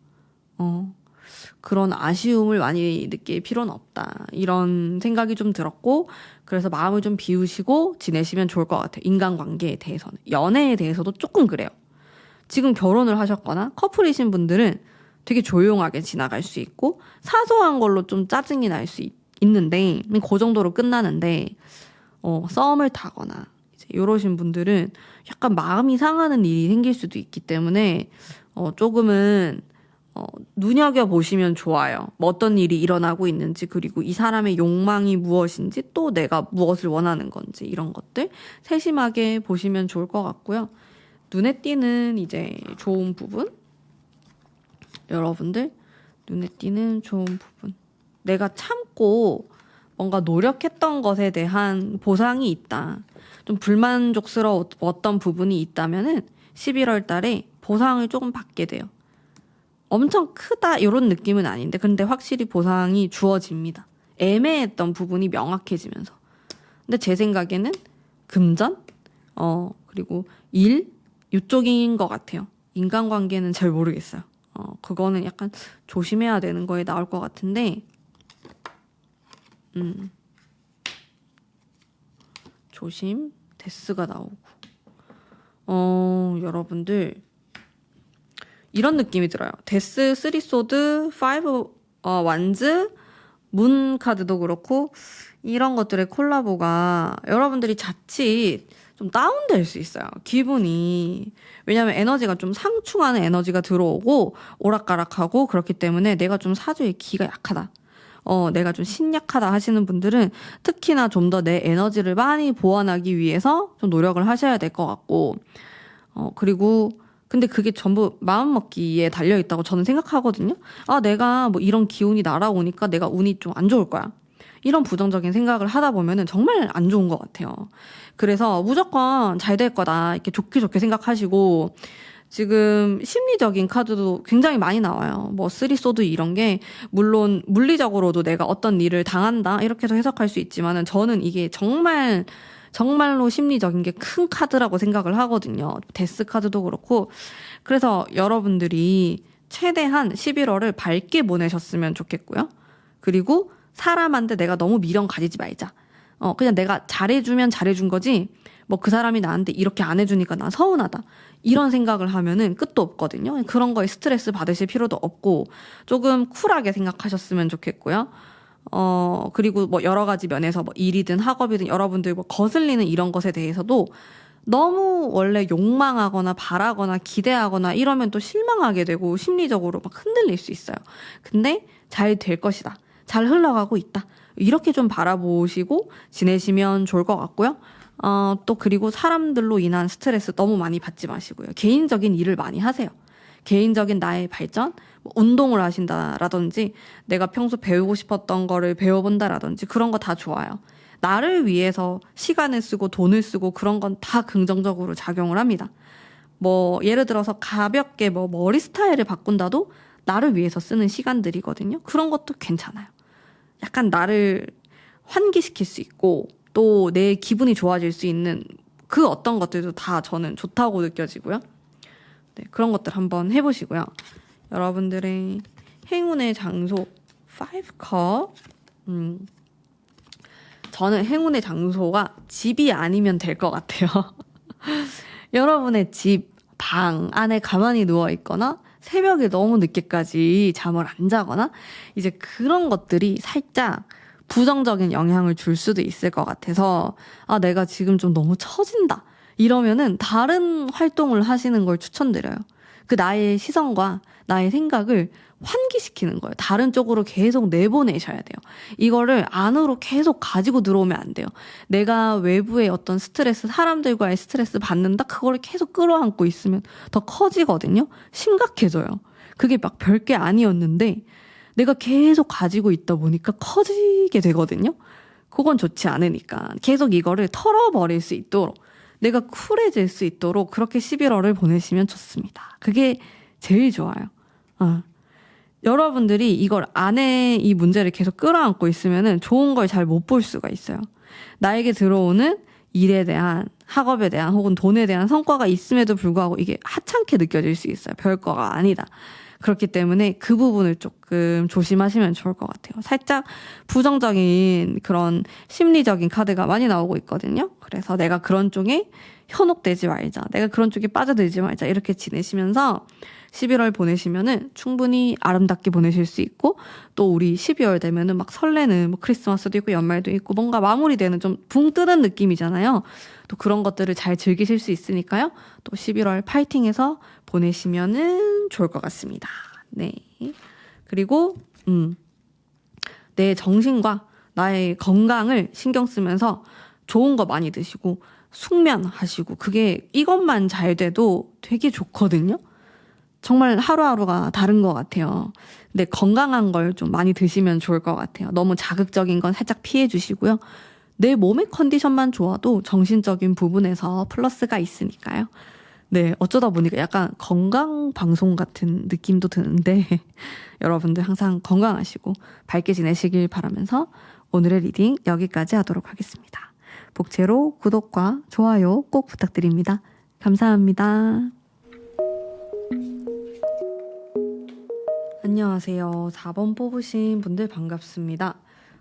그런 아쉬움을 많이 느낄 필요는 없다, 이런 생각이 좀 들었고, 그래서 마음을 좀 비우시고 지내시면 좋을 것 같아요. 인간관계에 대해서는. 연애에 대해서도 조금 그래요. 지금 결혼을 하셨거나 커플이신 분들은 되게 조용하게 지나갈 수 있고 사소한 걸로 좀 짜증이 날 수 있는데 그 정도로 끝나는데, 썸을 타거나 이제 이러신 분들은 약간 마음이 상하는 일이 생길 수도 있기 때문에 조금은 눈여겨보시면 좋아요. 뭐 어떤 일이 일어나고 있는지, 그리고 이 사람의 욕망이 무엇인지, 또 내가 무엇을 원하는 건지, 이런 것들 세심하게 보시면 좋을 것 같고요. 눈에 띄는 이제 좋은 부분, 여러분들 눈에 띄는 좋은 부분, 내가 참고 뭔가 노력했던 것에 대한 보상이 있다, 좀 불만족스러웠던 부분이 있다면은 11월 달에 보상을 조금 받게 돼요. 엄청 크다 이런 느낌은 아닌데 근데 확실히 보상이 주어집니다. 애매했던 부분이 명확해지면서. 근데 제 생각에는 금전, 그리고 일 이쪽인 것 같아요. 인간관계는 잘 모르겠어요. 그거는 약간 조심해야 되는 거에 나올 것 같은데, 조심, 데스가 나오고, 여러분들 이런 느낌이 들어요. 데스, 쓰리 소드, 파이브 완즈, 문 카드도 그렇고, 이런 것들의 콜라보가 여러분들이 자칫 좀 다운될 수 있어요. 기분이. 왜냐면 에너지가 좀 상충하는 에너지가 들어오고 오락가락하고 그렇기 때문에 내가 좀 사주의 기가 약하다. 내가 좀 신약하다 하시는 분들은 특히나 좀 더 내 에너지를 많이 보완하기 위해서 좀 노력을 하셔야 될 것 같고, 그리고 근데 그게 전부 마음먹기에 달려있다고 저는 생각하거든요. 아, 내가 뭐 이런 기운이 날아오니까 내가 운이 좀 안 좋을 거야. 이런 부정적인 생각을 하다 보면은 정말 안 좋은 것 같아요. 그래서 무조건 잘 될 거다. 이렇게 좋게 좋게 생각하시고, 지금 심리적인 카드도 굉장히 많이 나와요. 뭐 쓰리소드 이런 게 물론 물리적으로도 내가 어떤 일을 당한다 이렇게도 해석할 수 있지만은 저는 이게 정말로 심리적인 게 큰 카드라고 생각을 하거든요. 데스 카드도 그렇고. 그래서 여러분들이 최대한 11월을 밝게 보내셨으면 좋겠고요. 그리고 사람한테 내가 너무 미련 가지지 말자. 그냥 내가 잘해주면 잘해준 거지, 뭐 그 사람이 나한테 이렇게 안 해주니까 나 서운하다. 이런 생각을 하면은 끝도 없거든요. 그런 거에 스트레스 받으실 필요도 없고, 조금 쿨하게 생각하셨으면 좋겠고요. 그리고 뭐 여러 가지 면에서 뭐 일이든 학업이든 여러분들 뭐 거슬리는 이런 것에 대해서도 너무 원래 욕망하거나 바라거나 기대하거나 이러면 또 실망하게 되고 심리적으로 막 흔들릴 수 있어요. 근데 잘 될 것이다. 잘 흘러가고 있다. 이렇게 좀 바라보시고 지내시면 좋을 것 같고요. 또 그리고 사람들로 인한 스트레스 너무 많이 받지 마시고요. 개인적인 일을 많이 하세요. 개인적인 나의 발전, 뭐 운동을 하신다라든지 내가 평소 배우고 싶었던 거를 배워본다라든지 그런 거 다 좋아요. 나를 위해서 시간을 쓰고 돈을 쓰고 그런 건 다 긍정적으로 작용을 합니다. 뭐 예를 들어서 가볍게 뭐 머리 스타일을 바꾼다도 나를 위해서 쓰는 시간들이거든요. 그런 것도 괜찮아요. 약간 나를 환기시킬 수 있고 또 내 기분이 좋아질 수 있는 그 어떤 것들도 다 저는 좋다고 느껴지고요. 네, 그런 것들 한번 해보시고요. 여러분들의 행운의 장소 5컵. 저는 행운의 장소가 집이 아니면 될 것 같아요. 여러분의 집, 방 안에 가만히 누워 있거나 새벽에 너무 늦게까지 잠을 안 자거나 이제 그런 것들이 살짝 부정적인 영향을 줄 수도 있을 것 같아서, 아, 내가 지금 좀 너무 처진다. 이러면은 다른 활동을 하시는 걸 추천드려요. 그 나의 시선과 나의 생각을 환기시키는 거예요. 다른 쪽으로 계속 내보내셔야 돼요. 이거를 안으로 계속 가지고 들어오면 안 돼요. 내가 외부의 어떤 스트레스, 사람들과의 스트레스 받는다? 그거를 계속 끌어안고 있으면 더 커지거든요. 심각해져요. 그게 막 별게 아니었는데 내가 계속 가지고 있다 보니까 커지게 되거든요. 그건 좋지 않으니까 계속 이거를 털어버릴 수 있도록, 내가 쿨해질 수 있도록 그렇게 11월을 보내시면 좋습니다. 그게 제일 좋아요. 여러분들이 이걸 안에 이 문제를 계속 끌어안고 있으면은 좋은 걸 잘 못 볼 수가 있어요. 나에게 들어오는 일에 대한, 학업에 대한 혹은 돈에 대한 성과가 있음에도 불구하고 이게 하찮게 느껴질 수 있어요. 별거가 아니다. 그렇기 때문에 그 부분을 조금 조심하시면 좋을 것 같아요. 살짝 부정적인 그런 심리적인 카드가 많이 나오고 있거든요. 그래서 내가 그런 쪽에 현혹되지 말자. 내가 그런 쪽에 빠져들지 말자. 이렇게 지내시면서 11월 보내시면은 충분히 아름답게 보내실 수 있고, 또 우리 12월 되면은 막 설레는 뭐 크리스마스도 있고 연말도 있고 뭔가 마무리되는 좀 붕 뜨는 느낌이잖아요. 또 그런 것들을 잘 즐기실 수 있으니까요. 또 11월 파이팅해서 보내시면은 좋을 것 같습니다. 네. 그리고 내 정신과 나의 건강을 신경 쓰면서 좋은 거 많이 드시고 숙면하시고, 그게 이것만 잘 돼도 되게 좋거든요. 정말 하루하루가 다른 것 같아요. 근데 건강한 걸 좀 많이 드시면 좋을 것 같아요. 너무 자극적인 건 살짝 피해 주시고요. 내 몸의 컨디션만 좋아도 정신적인 부분에서 플러스가 있으니까요. 네, 어쩌다 보니까 약간 건강 방송 같은 느낌도 드는데 여러분들 항상 건강하시고 밝게 지내시길 바라면서 오늘의 리딩 여기까지 하도록 하겠습니다. 복채로 구독과 좋아요 꼭 부탁드립니다. 감사합니다. 안녕하세요. 4번 뽑으신 분들 반갑습니다.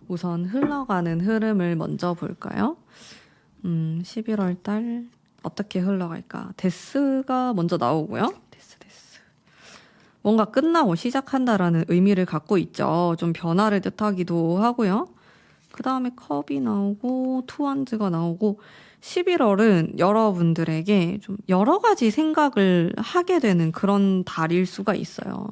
우선 흘러가는 흐름을 먼저 볼까요? 11월 달 어떻게 흘러갈까? 데스가 먼저 나오고요. 데스. 뭔가 끝나고 시작한다라는 의미를 갖고 있죠. 좀 변화를 뜻하기도 하고요. 그 다음에 컵이 나오고 투원즈가 나오고 11월은 여러분들에게 좀 여러 가지 생각을 하게 되는 그런 달일 수가 있어요.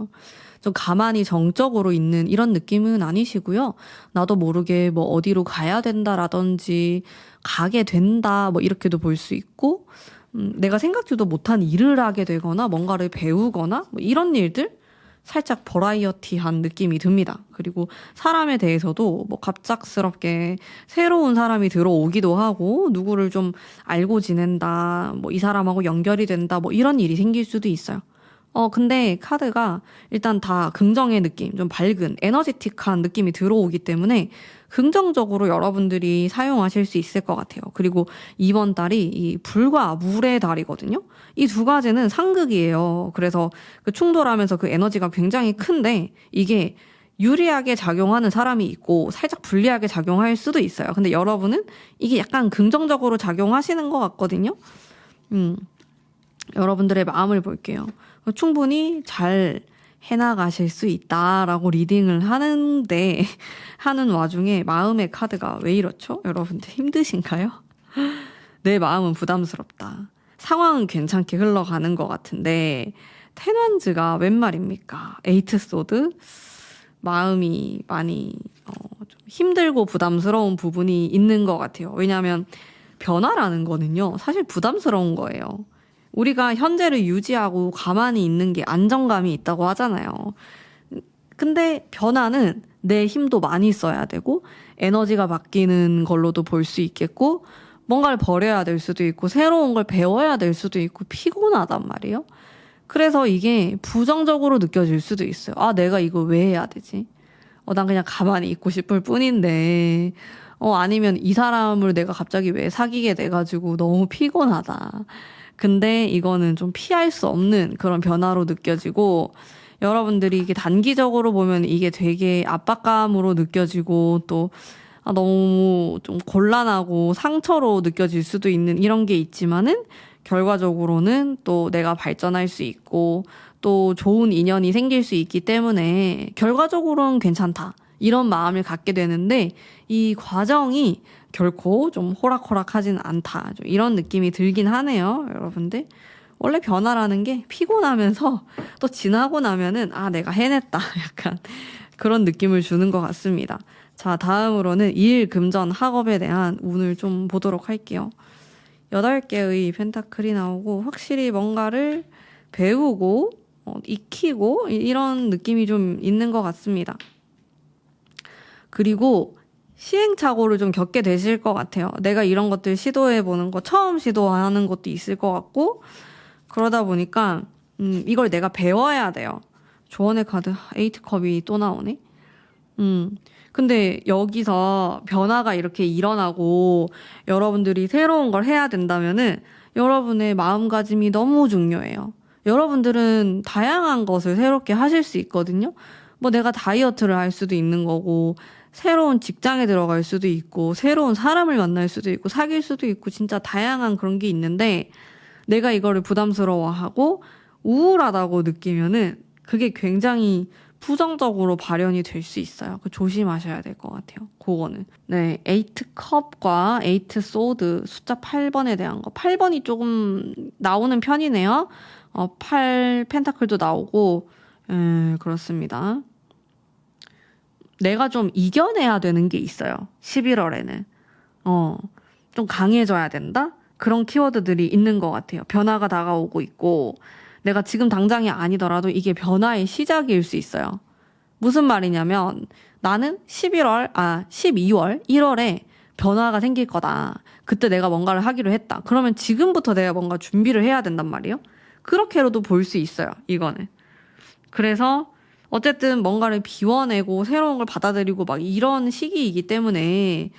좀 가만히 정적으로 있는 이런 느낌은 아니시고요. 나도 모르게 뭐 어디로 가야 된다라든지 가게 된다 뭐 이렇게도 볼 수 있고 내가 생각지도 못한 일을 하게 되거나 뭔가를 배우거나 뭐 이런 일들 살짝 버라이어티한 느낌이 듭니다. 그리고 사람에 대해서도 뭐 갑작스럽게 새로운 사람이 들어오기도 하고 누구를 좀 알고 지낸다, 뭐 이 사람하고 연결이 된다, 뭐 이런 일이 생길 수도 있어요. 근데 카드가 일단 다 긍정의 느낌, 좀 밝은, 에너지틱한 느낌이 들어오기 때문에 긍정적으로 여러분들이 사용하실 수 있을 것 같아요. 그리고 이번 달이 이 불과 물의 달이거든요. 이 두 가지는 상극이에요. 그래서 그 충돌하면서 그 에너지가 굉장히 큰데 이게 유리하게 작용하는 사람이 있고 살짝 불리하게 작용할 수도 있어요. 근데 여러분은 이게 약간 긍정적으로 작용하시는 것 같거든요. 여러분들의 마음을 볼게요. 충분히 잘 해나가실 수 있다라고 리딩을 하는 와중에 마음의 카드가 왜 이렇죠? 여러분들 힘드신가요? 내 마음은 부담스럽다. 상황은 괜찮게 흘러가는 것 같은데 텐원즈가 웬 말입니까? 에이트 소드? 마음이 많이 좀 힘들고 부담스러운 부분이 있는 것 같아요. 왜냐하면 변화라는 거는요. 사실 부담스러운 거예요. 우리가 현재를 유지하고 가만히 있는 게 안정감이 있다고 하잖아요. 근데 변화는 내 힘도 많이 써야 되고 에너지가 바뀌는 걸로도 볼 수 있겠고 뭔가를 버려야 될 수도 있고 새로운 걸 배워야 될 수도 있고 피곤하단 말이에요. 그래서 이게 부정적으로 느껴질 수도 있어요. 아, 내가 이거 왜 해야 되지? 난 그냥 가만히 있고 싶을 뿐인데 아니면 이 사람을 내가 갑자기 왜 사귀게 돼가지고 너무 피곤하다. 근데 이거는 좀 피할 수 없는 그런 변화로 느껴지고 여러분들이 이게 단기적으로 보면 이게 되게 압박감으로 느껴지고 또 너무 좀 곤란하고 상처로 느껴질 수도 있는 이런 게 있지만은 결과적으로는 또 내가 발전할 수 있고 또 좋은 인연이 생길 수 있기 때문에 결과적으로는 괜찮다. 이런 마음을 갖게 되는데 이 과정이 결코 좀 호락호락하진 않다. 좀 이런 느낌이 들긴 하네요, 여러분들. 원래 변화라는 게 피곤하면서 또 지나고 나면은 내가 해냈다. 약간 그런 느낌을 주는 것 같습니다. 자, 다음으로는 일, 금전, 학업에 대한 운을 좀 보도록 할게요. 8개의 펜타클이 나오고 확실히 뭔가를 배우고 익히고 이런 느낌이 좀 있는 것 같습니다. 그리고 시행착오를 좀 겪게 되실 것 같아요. 내가 이런 것들 시도해보는 거 처음 시도하는 것도 있을 것 같고 그러다 보니까 이걸 내가 배워야 돼요. 조언의 카드 에이트컵이 또 나오네. 근데 여기서 변화가 이렇게 일어나고 여러분들이 새로운 걸 해야 된다면은 여러분의 마음가짐이 너무 중요해요. 여러분들은 다양한 것을 새롭게 하실 수 있거든요. 뭐 내가 다이어트를 할 수도 있는 거고 새로운 직장에 들어갈 수도 있고 새로운 사람을 만날 수도 있고 사귈 수도 있고 진짜 다양한 그런 게 있는데 내가 이거를 부담스러워하고 우울하다고 느끼면은 그게 굉장히 부정적으로 발현이 될 수 있어요. 조심하셔야 될 것 같아요. 그거는. 네, 에이트 컵과 에이트 소드 숫자 8번에 대한 거. 8번이 조금 나오는 편이네요. 8 펜타클도 나오고 그렇습니다. 내가 좀 이겨내야 되는 게 있어요. 11월에는. 좀 강해져야 된다? 그런 키워드들이 있는 것 같아요. 변화가 다가오고 있고 내가 지금 당장이 아니더라도 이게 변화의 시작일 수 있어요. 무슨 말이냐면 나는 12월, 1월에 변화가 생길 거다. 그때 내가 뭔가를 하기로 했다. 그러면 지금부터 내가 뭔가 준비를 해야 된단 말이에요. 그렇게로도 볼 수 있어요. 이거는. 그래서 어쨌든 뭔가를 비워내고 새로운 걸 받아들이고 막 이런 시기이기 때문에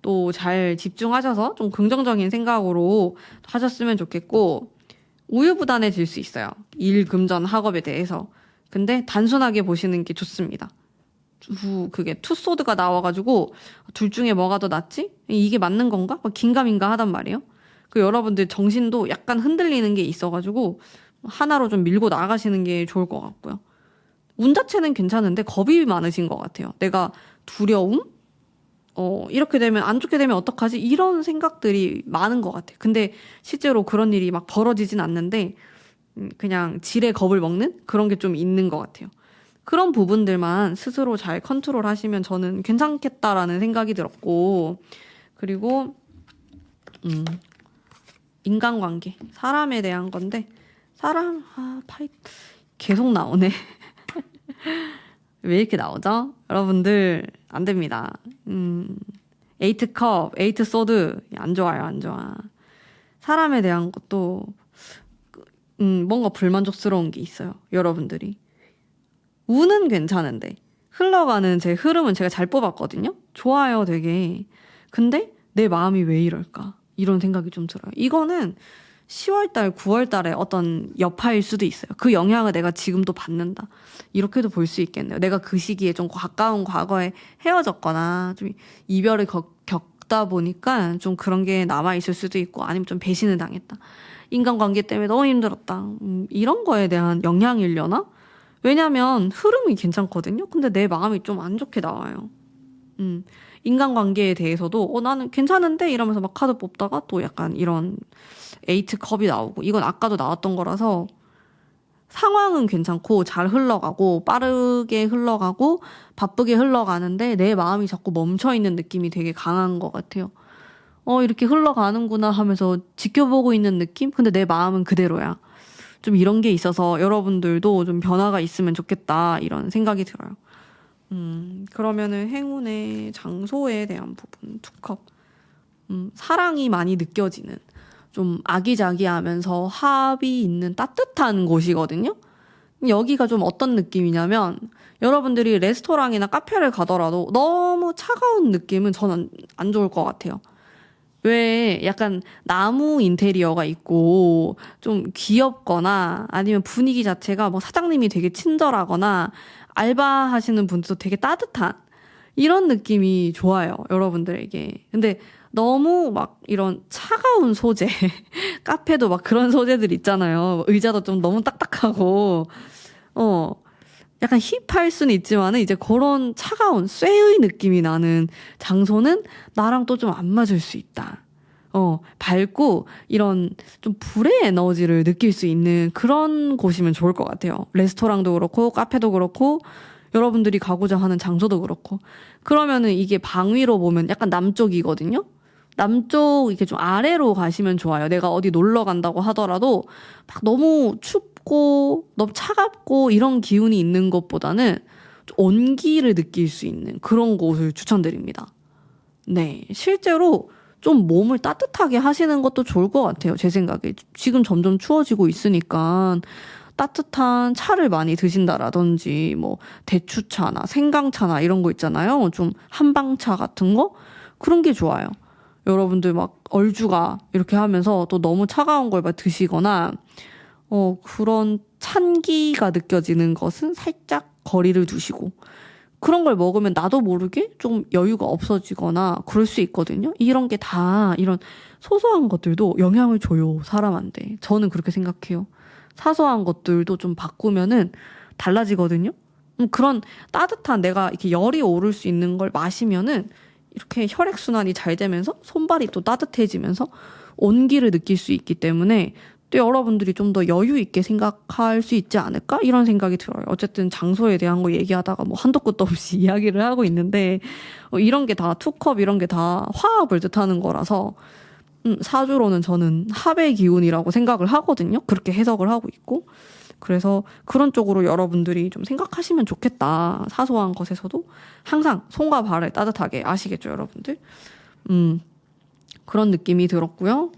또 잘 집중하셔서 좀 긍정적인 생각으로 하셨으면 좋겠고 우유부단해질 수 있어요. 일, 금전, 학업에 대해서. 근데 단순하게 보시는 게 좋습니다. 그게 투소드가 나와가지고 둘 중에 뭐가 더 낫지? 이게 맞는 건가? 막 긴가민가 하단 말이에요. 여러분들 정신도 약간 흔들리는 게 있어가지고 하나로 좀 밀고 나가시는 게 좋을 것 같고요. 운 자체는 괜찮은데 겁이 많으신 것 같아요. 내가 두려움? 이렇게 되면 안 좋게 되면 어떡하지? 이런 생각들이 많은 것 같아. 근데 실제로 그런 일이 막 벌어지진 않는데 그냥 지레 겁을 먹는 그런 게 좀 있는 것 같아요. 그런 부분들만 스스로 잘 컨트롤 하시면 저는 괜찮겠다라는 생각이 들었고, 그리고 인간관계, 사람에 대한 건데, 파이 계속 나오네. 왜 이렇게 나오죠? 여러분들 안 됩니다. 에이트 소드 안 좋아요, 안 좋아. 사람에 대한 것도 뭔가 불만족스러운 게 있어요, 여러분들이. 운은 괜찮은데 흘러가는 제 흐름은 제가 잘 뽑았거든요. 좋아요, 되게. 근데 내 마음이 왜 이럴까? 이런 생각이 좀 들어요. 이거는 10월달, 9월달에 어떤 여파일 수도 있어요. 그 영향을 내가 지금도 받는다. 이렇게도 볼 수 있겠네요. 내가 그 시기에 좀 가까운 과거에 헤어졌거나 좀 이별을 겪다 보니까 좀 그런 게 남아있을 수도 있고, 아니면 좀 배신을 당했다. 인간관계 때문에 너무 힘들었다. 이런 거에 대한 영향이려나? 왜냐면 흐름이 괜찮거든요. 근데 내 마음이 좀 안 좋게 나와요. 인간관계에 대해서도 나는 괜찮은데 이러면서 막 카드 뽑다가 또 약간 이런 에이트 컵이 나오고, 이건 아까도 나왔던 거라서 상황은 괜찮고 잘 흘러가고 빠르게 흘러가고 바쁘게 흘러가는데 내 마음이 자꾸 멈춰있는 느낌이 되게 강한 것 같아요. 이렇게 흘러가는구나 하면서 지켜보고 있는 느낌? 근데 내 마음은 그대로야. 좀 이런 게 있어서 여러분들도 좀 변화가 있으면 좋겠다, 이런 생각이 들어요. 그러면은 행운의 장소에 대한 부분, 투컵. 사랑이 많이 느껴지는, 좀 아기자기하면서 합이 있는 따뜻한 곳이거든요. 여기가 좀 어떤 느낌이냐면, 여러분들이 레스토랑이나 카페를 가더라도 너무 차가운 느낌은 저는 안 좋을 것 같아요. 왜 약간 나무 인테리어가 있고 좀 귀엽거나, 아니면 분위기 자체가 뭐 사장님이 되게 친절하거나 알바하시는 분들도 되게 따뜻한 이런 느낌이 좋아요, 여러분들에게. 근데 너무 막 이런 차가운 소재 카페도 막 그런 소재들 있잖아요. 의자도 좀 너무 딱딱하고 약간 힙할 수는 있지만은 이제 그런 차가운 쇠의 느낌이 나는 장소는 나랑 또 좀 안 맞을 수 있다. 밝고 이런 좀 불의 에너지를 느낄 수 있는 그런 곳이면 좋을 것 같아요. 레스토랑도 그렇고 카페도 그렇고 여러분들이 가고자 하는 장소도 그렇고. 그러면은 이게 방위로 보면 약간 남쪽이거든요. 남쪽 이렇게 좀 아래로 가시면 좋아요. 내가 어디 놀러 간다고 하더라도 막 너무 춥고 너무 차갑고 이런 기운이 있는 것보다는 좀 온기를 느낄 수 있는 그런 곳을 추천드립니다. 네, 실제로 좀 몸을 따뜻하게 하시는 것도 좋을 것 같아요, 제 생각에. 지금 점점 추워지고 있으니까 따뜻한 차를 많이 드신다라든지, 뭐 대추차나 생강차나 이런 거 있잖아요. 좀 한방차 같은 거? 그런 게 좋아요. 여러분들 막 얼죽아 이렇게 하면서 또 너무 차가운 걸 막 드시거나 그런 찬기가 느껴지는 것은 살짝 거리를 두시고, 그런 걸 먹으면 나도 모르게 좀 여유가 없어지거나 그럴 수 있거든요. 이런 게 다, 이런 소소한 것들도 영향을 줘요, 사람한테. 저는 그렇게 생각해요. 사소한 것들도 좀 바꾸면은 달라지거든요. 그런 따뜻한, 내가 이렇게 열이 오를 수 있는 걸 마시면은 이렇게 혈액순환이 잘 되면서 손발이 또 따뜻해지면서 온기를 느낄 수 있기 때문에 또 여러분들이 좀 더 여유 있게 생각할 수 있지 않을까? 이런 생각이 들어요. 어쨌든 장소에 대한 거 얘기하다가 뭐 한도 끝도 없이 이야기를 하고 있는데, 이런 게 다 투컵, 이런 게 다 화합을 뜻하는 거라서 사주로는 저는 합의 기운이라고 생각을 하거든요. 그렇게 해석을 하고 있고. 그래서 그런 쪽으로 여러분들이 좀 생각하시면 좋겠다. 사소한 것에서도 항상 손과 발을 따뜻하게, 아시겠죠, 여러분들? 그런 느낌이 들었고요.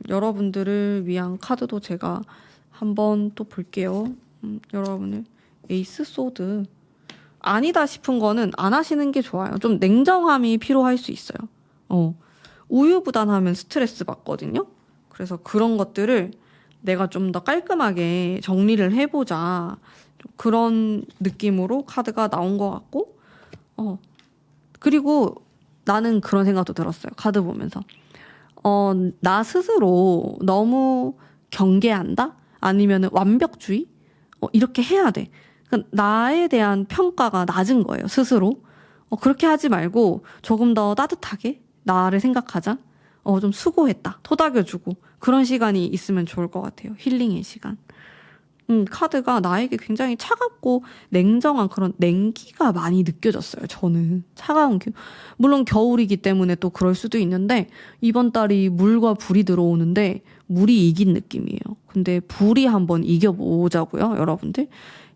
여러분들을 위한 카드도 제가 한번 또 볼게요. 여러분을 에이스 소드. 아니다 싶은 거는 안 하시는 게 좋아요. 좀 냉정함이 필요할 수 있어요. 우유부단하면 스트레스 받거든요. 그래서 그런 것들을 내가 좀 더 깔끔하게 정리를 해보자, 그런 느낌으로 카드가 나온 것 같고, 그리고 나는 그런 생각도 들었어요, 카드 보면서. 나 스스로 너무 경계한다? 아니면 완벽주의? 이렇게 해야 돼. 그러니까 나에 대한 평가가 낮은 거예요, 스스로. 그렇게 하지 말고 조금 더 따뜻하게 나를 생각하자. 좀 수고했다. 토닥여주고 그런 시간이 있으면 좋을 것 같아요. 힐링의 시간. 카드가 나에게 굉장히 차갑고 냉정한 그런 냉기가 많이 느껴졌어요. 저는 차가운 물론 겨울이기 때문에 또 그럴 수도 있는데 이번 달이 물과 불이 들어오는데 물이 이긴 느낌이에요. 근데 불이 한번 이겨보자고요, 여러분들.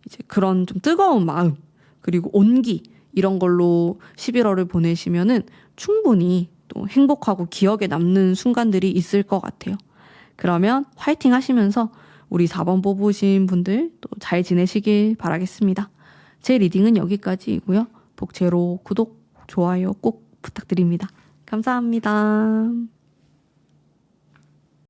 이제 그런 좀 뜨거운 마음 그리고 온기 이런 걸로 11월을 보내시면은 충분히 또 행복하고 기억에 남는 순간들이 있을 것 같아요. 그러면 화이팅 하시면서 우리 4번 뽑으신 분들 또 잘 지내시길 바라겠습니다. 제 리딩은 여기까지이고요. 복제로 구독, 좋아요 꼭 부탁드립니다. 감사합니다.